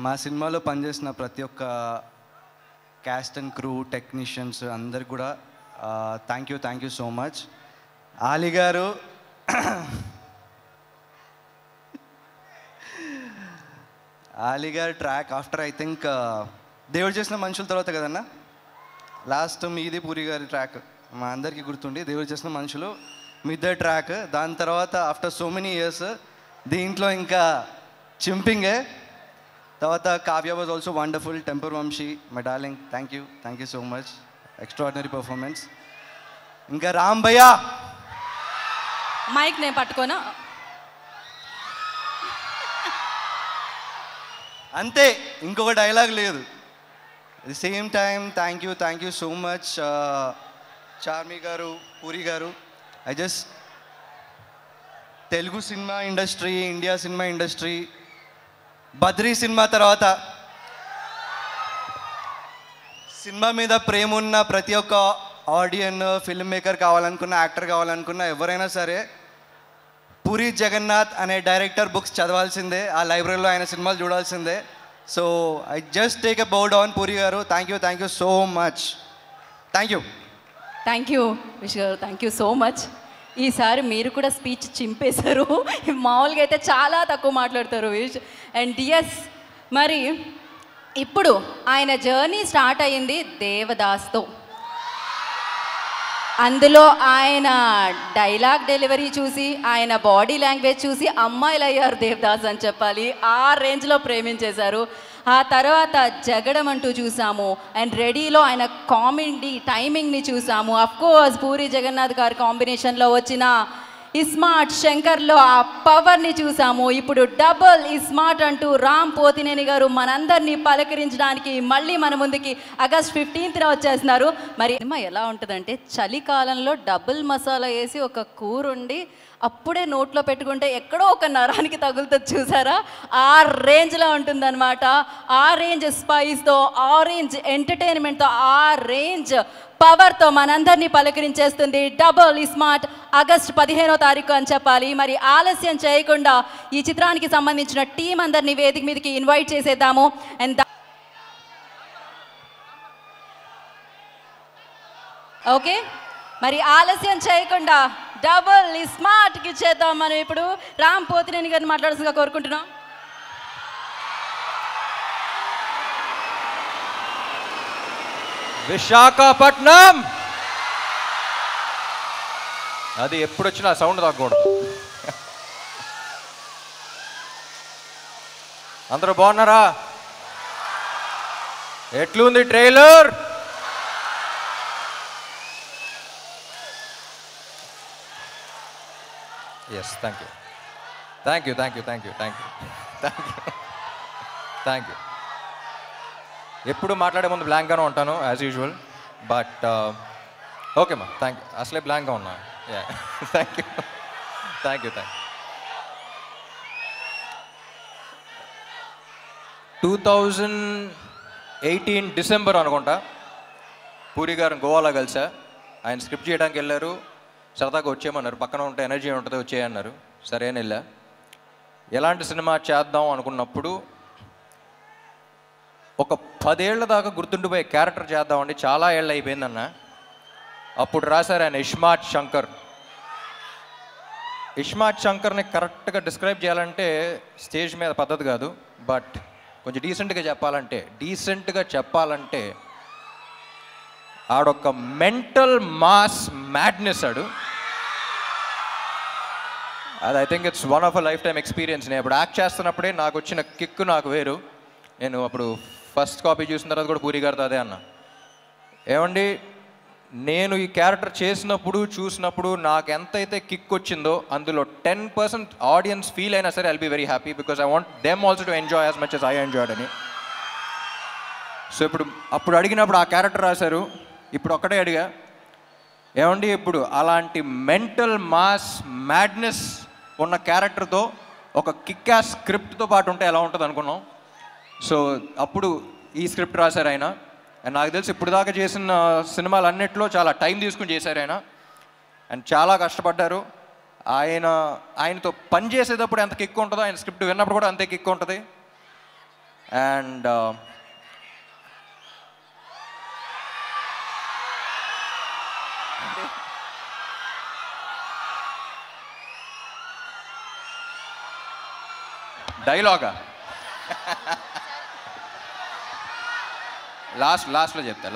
మా సినిమాలో పనిచేసిన ప్రతి ఒక్క క్యాస్ట్ అండ్ క్రూ టెక్నీషియన్స్ అందరికి కూడా thank you so much. Ali గారు ట్రాక్ ఆఫ్టర్ ఐ థింక్ దేవుడు చేసిన మనుషుల తర్వాత కదన్నా లాస్ట్ మీది పూరి గారి ట్రాక్ మా అందరికీ గుర్తుండి దేవుడు చేసిన మనుషులు మీ ఇద్దరు ట్రాక్. దాని తర్వాత ఆఫ్టర్ సో మెనీ ఇయర్స్ దీంట్లో ఇంకా చింపింగే. తర్వాత Kavya was also wonderful. Temper Vamshi my darling, thank you so much, extraordinary performance. ఇంకా రామ్ భయ్యా మైక్ నేను పట్టుకోనా? అంతే, ఇంకొక డైలాగ్ లేదు. At the same time thank you so much Charmi గారు, పూరి గారు. Telugu cinema industry, India cinema industry, Badri cinema తర్వాత సినిమా మీద ప్రేమ ఉన్న ప్రతి ఒక్క ఆడియన్, ఫిల్మ్ మేకర్ కావాలనుకున్న, యాక్టర్ కావాలనుకున్న ఎవరైనా సరే పూరి జగన్నాథ్ అనే డైరెక్టర్ బుక్స్ చదవాల్సిందే, ఆ లైబ్రరీలో ఆయన సినిమాలు చూడాల్సిందే. So I just take a bow down Puri గారు. Thank you so much. Thank you Vish గారు, థ్యాంక్ యూ సో మచ్. ఈసారి మీరు కూడా స్పీచ్ చింపేశారు. మామూలుగా అయితే చాలా తక్కువ మాట్లాడతారు విష్. అండ్ ఎస్, మరి ఇప్పుడు ఆయన జర్నీ స్టార్ట్ అయ్యింది దేవదాస్తో. అందులో ఆయన డైలాగ్ డెలివరీ చూసి, ఆయన బాడీ లాంగ్వేజ్ చూసి అమ్మాయిలు అయ్యారు దేవదాస్ అని చెప్పాలి. ఆ రేంజ్లో ప్రేమించేశారు. ఆ తర్వాత జగడం అంటూ చూసాము. అండ్ రెడీలో ఆయన కామెడీ టైమింగ్ని చూసాము. అఫ్కోర్స్ పూరి జగన్నాథ్ గారి కాంబినేషన్లో వచ్చిన ఇస్మార్ట్ శంకర్లో ఆ పవర్ని చూసాము. ఇప్పుడు డబుల్ ఇస్మార్ట్ అంటూ రామ్ పోతినేని గారు మనందరినీ పలకరించడానికి మళ్ళీ మన ముందుకి August 15th వచ్చేస్తున్నారు. మరి సినిమా ఎలా ఉంటుందంటే, చలికాలంలో డబుల్ మసాలా వేసి ఒక కూర ఉండి అప్పుడే నోట్లో పెట్టుకుంటే ఎక్కడో ఒక నరానికి తగులుతుంది చూసారా, ఆ రేంజ్లో ఉంటుందన్నమాట. ఆ రేంజ్ స్పైస్తో, ఆ రేంజ్ ఎంటర్టైన్మెంట్తో, ఆ రేంజ్ పవర్తో మనందరినీ పలకరించేస్తుంది డబుల్ ఇస్మార్ట్ August 15th అని చెప్పాలి. మరి ఆలస్యం చేయకుండా ఈ చిత్రానికి సంబంధించిన టీం అందరినీ వేదిక మీదకి ఇన్వైట్ చేసేద్దాము. అండ్ ఓకే, మరి ఆలస్యం చేయకుండా డబుల్ ఇస్మార్ట్కి ఇచ్చేద్దాం. మనం ఇప్పుడు రామ్ పోతినేని గారిని మాట్లాడాల్సిందిగా కోరుకుంటున్నాం. విశాఖపట్నం, అది ఎప్పుడు వచ్చినా సౌండ్ తగ్గకూడదు. అందరూ బాగున్నారా? ఎట్లుంది ట్రైలర్? Yes, thank you. ఎప్పుడు మాట్లాడే ముందు బ్లాంక్గానే ఉంటాను యాజ్ యూజువల్, బట్ ఓకే మా, థ్యాంక్ యూ. అసలే బ్లాంక్గా ఉన్నా. Thank you. 2018 డిసెంబర్ అనుకుంటా పూరి గారిని గోవాలో కలిసా. ఆయన స్క్రిప్ట్ చేయడానికి వెళ్ళారు. సరదాగా వచ్చేయమన్నారు, పక్కన ఉంటే ఎనర్జీ ఉంటుంది వచ్చేయన్నారు. సరే అని వెళ్ళా. ఎలాంటి సినిమా చేద్దాం అనుకున్నప్పుడు ఒక 10 ఏళ్ల దాకా గుర్తుండిపోయే క్యారెక్టర్ చేద్దామండి, చాలా ఏళ్ళు అయిపోయిందన్న. అప్పుడు రాశారు ఆయన ఇస్మార్ట్ శంకర్. ఇస్మార్ట్ శంకర్ని కరెక్ట్గా డిస్క్రైబ్ చేయాలంటే స్టేజ్ మీద పద్ధతి కాదు, బట్ కొంచెం డీసెంట్గా చెప్పాలంటే ఆడొక మెంటల్ మాస్ మ్యాడ్నెస్ ఆడు. అది I think it's one of a life time experience. నేను ఇప్పుడు యాక్ట్ చేస్తున్నప్పుడే నాకు వచ్చిన కిక్ నాకు వేరు. నేను అప్పుడు ఫస్ట్ కాపీ చూసిన తర్వాత కూడా పూరి గారితో అదే అన్నా, ఏమండి నేను ఈ క్యారెక్టర్ చూసినప్పుడు నాకు ఎంతైతే కిక్ వచ్చిందో అందులో 10% ఆడియన్స్ ఫీల్ అయినా సరే I'll be very happy, because I want them also to enjoy as much as I enjoyed అని. సో అప్పుడు అడిగినప్పుడు ఆ క్యారెక్టర్ రాశారు. ఇప్పుడు ఒక్కటే అడిగా, ఏమండి ఇప్పుడు అలాంటి మెంటల్ మాస్ మ్యాడ్నెస్ ఉన్న క్యారెక్టర్తో ఒక కిక్ యాస్ స్క్రిప్ట్తో పాటు ఉంటే ఎలా ఉంటుంది అనుకున్నాం. సో అప్పుడు ఈ స్క్రిప్ట్ రాశారు ఆయన. అండ్ నాకు తెలిసి ఇప్పుడు దాకా చేసిన సినిమాలన్నిట్లో చాలా టైం తీసుకుని చేశారు ఆయన. అండ్ చాలా కష్టపడ్డారు. ఆయనతో పని చేసేటప్పుడు ఎంత కిక్ ఉంటుందో ఆయన స్క్రిప్ట్ విన్నప్పుడు కూడా అంతే కిక్ ఉంటుంది. అండ్ డైలాగా లాస్ట్లో చెప్తా.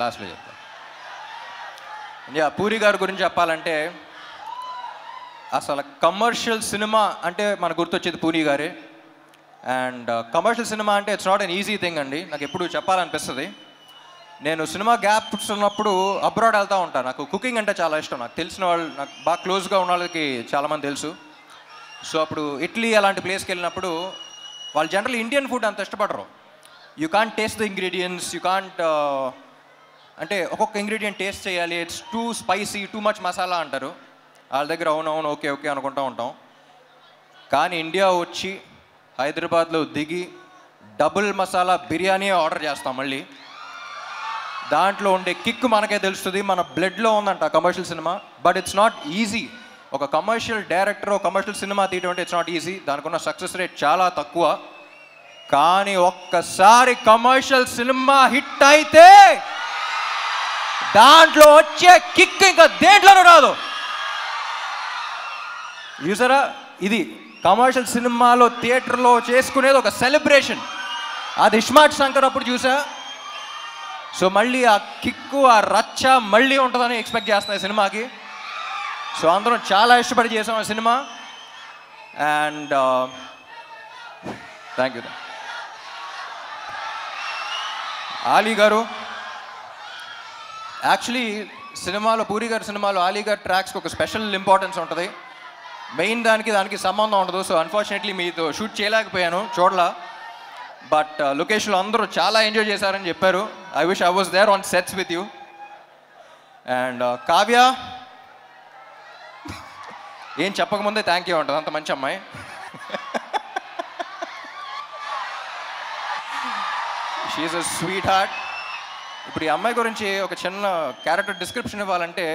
పూరి గారి గురించి చెప్పాలంటే అసలు కమర్షియల్ సినిమా అంటే మనకు గుర్తొచ్చేది పూరి గారే. అండ్ కమర్షియల్ సినిమా అంటే it's not an easy thing అండి. నాకు ఎప్పుడు చెప్పాలనిపిస్తుంది. నేను సినిమా గ్యాప్స్ ఉన్నప్పుడు అబ్రాడ్ వెళ్తూ ఉంటాను. నాకు కుకింగ్ అంటే చాలా ఇష్టం. నాకు తెలిసిన వాళ్ళు, నాకు బాగా క్లోజ్గా ఉన్న వాళ్ళకి చాలామంది తెలుసు. సో అప్పుడు ఇటలీ అలాంటి ప్లేస్కి వెళ్ళినప్పుడు వాళ్ళు జనరల్ ఇండియన్ ఫుడ్ అంత ఇష్టపడరు. You can't taste the ingredients, you can't అంటే ఒక్కొక్క ఇంగ్రీడియంట్ టేస్ట్ చేయాలి, it's two spicy, too much masala అంటారు. వాళ్ళ దగ్గర అవునవును ఓకే అనుకుంటూ ఉంటాం. కానీ ఇండియా వచ్చి హైదరాబాద్లో దిగి డబుల్ మసాలా బిర్యానీ ఆర్డర్ చేస్తాం. మళ్ళీ దాంట్లో ఉండే కిక్ మనకే తెలుస్తుంది, మన బ్లడ్లో ఉందంట commercial cinema. But it's not easy. ఒక కమర్షియల్ డైరెక్టర్ కమర్షియల్ సినిమా తీయడం అంటే ఇట్స్ నాట్ ఈజీ. దానికి ఉన్న సక్సెస్ రేట్ చాలా తక్కువ. కానీ ఒక్కసారి కమర్షియల్ సినిమా హిట్ అయితే దాంట్లో వచ్చే కిక్ ఇంకా దేంట్లోనూ రాదు. చూసారా, ఇది కమర్షియల్ సినిమాలో థియేటర్లో చేసుకునేది ఒక సెలబ్రేషన్. అది ఇస్మార్ట్ శంకర్ అప్పుడు చూసా. సో మళ్ళీ ఆ కిక్కు, ఆ రచ్చ మళ్ళీ ఉంటుందని ఎక్స్పెక్ట్ చేస్తున్నాయి సినిమాకి. సో అందరం చాలా ఇష్టపడి చేసాం ఆ cinema. And thank you. Ali గారు యాక్చువల్లీ సినిమాలో, పూరి గారి సినిమాలో ఆలీ గారి ట్రాక్స్కి ఒక స్పెషల్ ఇంపార్టెన్స్ ఉంటుంది. మెయిన్ దానికి సంబంధం ఉండదు. సో అన్ఫార్చునేట్లీ మీతో షూట్ చేయలేకపోయాను, చూడలా. బట్ లొకేషన్లో అందరూ చాలా ఎంజాయ్ చేశారని చెప్పారు. I wish I was there on sets with you. And Kavya ఏం చెప్పకముందే థ్యాంక్ యూ ఉంటుంది, అంత మంచి అమ్మాయి. She's a sweetheart. ఇప్పుడు ఈ అమ్మాయి గురించి ఒక చిన్న క్యారెక్టర్ డిస్క్రిప్షన్ ఇవ్వాలంటే,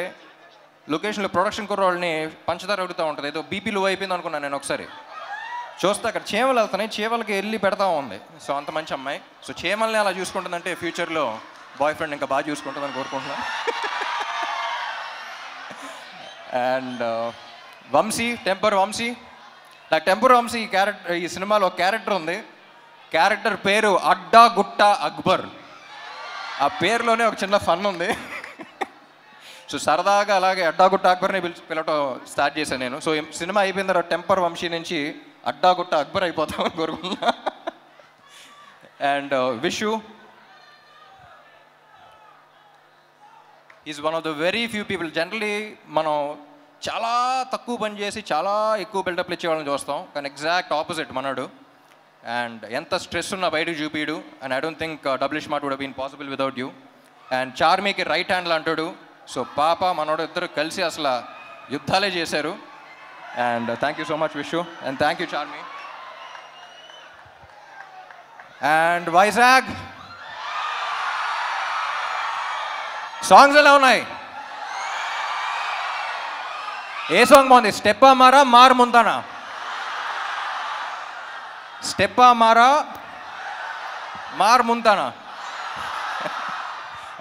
లొకేషన్లో ప్రొడక్షన్ కుర్రోళ్ళని పంచదార అడుగుతూ ఉంటుంది. ఏదో బీపీ లో అయిపోయింది అనుకున్నాను నేను. ఒకసారి చూస్తే అక్కడ చీమలు వెళ్తున్నాయి, చీమలకి వెళ్ళి పెడతా ఉంది. సో అంత మంచి అమ్మాయి. సో చీమల్ని అలా చూసుకుంటుందంటే ఫ్యూచర్లో బాయ్ ఫ్రెండ్ ఇంకా బాగా చూసుకుంటుందని కోరుకుంటున్నాను. And Vamshi, temper Vamshi. నాకు టెంపర్ వంశీ ఈ సినిమాలో క్యారెక్టర్ ఉంది. క్యారెక్టర్ పేరు అడ్డా గుట్ట అక్బర్. ఆ పేరులోనే ఒక చిన్న ఫన్ ఉంది. సో సరదాగా అలాగే అడ్డాగుట్ట అక్బర్ని పిలవటం స్టార్ట్ చేశాను నేను. సో సినిమా అయిపోయిన తర్వాత టెంపర్ వంశీ నుంచి అడ్డాగుట్ట అక్బర్ అయిపోతామని కోరుకుంటున్నా. And Vishu is one of the very few people. Generally మనం చాలా తక్కువ పని చేసి చాలా ఎక్కువ బిల్డప్లు ఇచ్చేవాళ్ళని చూస్తాం, కానీ ఎగ్జాక్ట్ ఆపోజిట్ మనడు. అండ్ ఎంత స్ట్రెస్ ఉన్నా బయటకు చూపిడు. And I don't think double smart would been possible without you. And చార్మీకి రైట్ హ్యాండ్లో అంటాడు. సో పాప మనోడు ఇద్దరు కలిసి అసలు యుద్ధాలే చేశారు. And thank you so much Vishu. And thank you Charmi. And Vizag songs ఎలా ఉన్నాయి? ఏ సాంగ్ బాగుంది? స్టెప్పా మారా మార్ ముందానా? స్టెప్పా మారా మార్ ముందానా?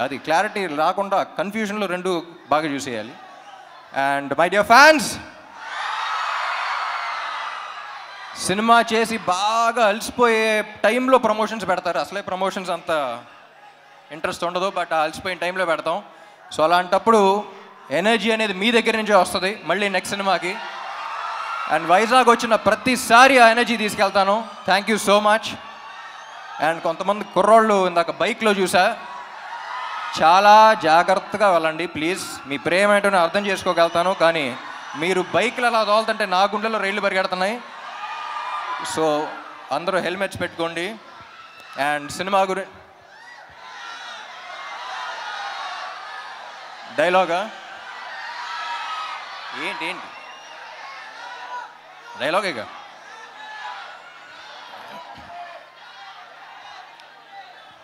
అది క్లారిటీ రాకుండా కన్ఫ్యూజన్లో రెండు బాగా చూసేయాలి. అండ్ మై డియర్ ఫ్యాన్స్, సినిమా చేసి బాగా అలసిపోయే టైంలో ప్రమోషన్స్ పెడతారు. అసలే ప్రమోషన్స్ అంత ఇంట్రెస్ట్ ఉండదు, బట్ అలసిపోయిన టైంలో పెడతాం. సో అలాంటప్పుడు ఎనర్జీ అనేది మీ దగ్గర నుంచే వస్తుంది మళ్ళీ నెక్స్ట్ సినిమాకి. అండ్ వైజాగ్ వచ్చిన ప్రతిసారి ఆ ఎనర్జీ తీసుకెళ్తాను. Thank you so much. And కొంతమంది కుర్రోళ్ళు ఇందాక బైక్లో చూసా, చాలా జాగ్రత్తగా వెళ్ళండి ప్లీజ్. మీ ప్రేమ ఏంటో నేను అర్థం చేసుకోగలుగుతాను, కానీ మీరు బైక్లు అలా తోలుతుంటే నా గుండెలో రైళ్లు పరిగెడుతున్నాయి. సో అందరూ హెల్మెట్స్ పెట్టుకోండి. అండ్ సినిమా డైలాగా ఏంటి డైలాగేగా.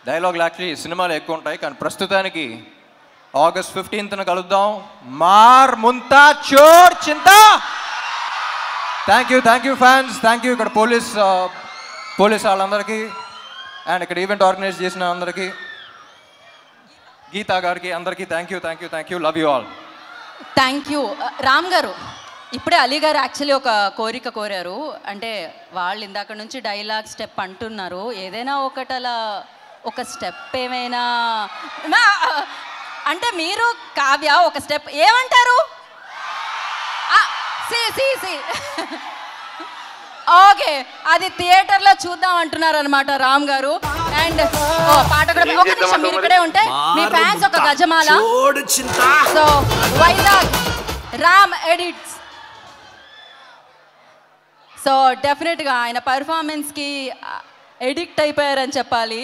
డైలాగులు యాక్చువల్లీ సినిమాలు ఎక్కువ ఉంటాయి, కానీ ప్రస్తుతానికి August 15th కలుద్దాం. మార్ ముంతా చోర్ చింతా. Thank you fans, thank you ఇక్కడ పోలీస్ వాళ్ళందరికీ, అండ్ ఇక్కడ ఈవెంట్ ఆర్గనైజ్ చేసిన అందరికీ, గీతా గారికి, అందరికీ thank you. Love you all. Thank you. Ram గారు, ఇప్పుడే అలీ గారు యాక్చువల్లీ ఒక కోరిక కోరారు. అంటే వాళ్ళు ఇందాక నుంచి డైలాగ్ స్టెప్ అంటున్నారు, ఏదైనా ఒకటి అలా ఒక స్టెప్ ఏమైనా అంటే మీరు కావ్య ఒక స్టెప్ ఏమంటారు? ఓకే, అది థియేటర్లో చూద్దాం అంటున్నారు అనమాట రామ్ గారు. అండ్ పాట కూడా ఒక నిమిషం మీరు ఇక్కడే ఉంటే మీ ఫ్యాన్స్ ఒక గజమాల. So Vizag Ram edits. So డెఫినెట్గా ఆయన పర్ఫార్మెన్స్కి ఎడిక్ట్ అయిపోయారని చెప్పాలి.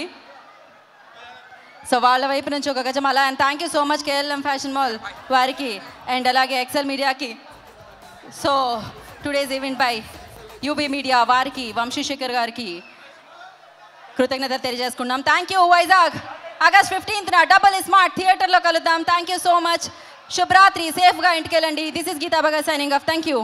సో వాళ్ళ వైపు నుంచి ఒక గజమాల. And thank you so much KLM fashion mall వారికి, అండ్ అలాగే ఎక్సెల్ మీడియాకి. So today's event by UB media వారికి, వంశీశేఖర్ గారికి కృతజ్ఞతలు తెలియజేసుకున్నాం. Thank you. Vizag August 15th double smart థియేటర్లో కలుద్దాం. Thank you so much. శుభరాత్రి, సేఫ్గా ఇంటికి వెళ్ళండి. This is Geetha Bhagat signing off. Thank you.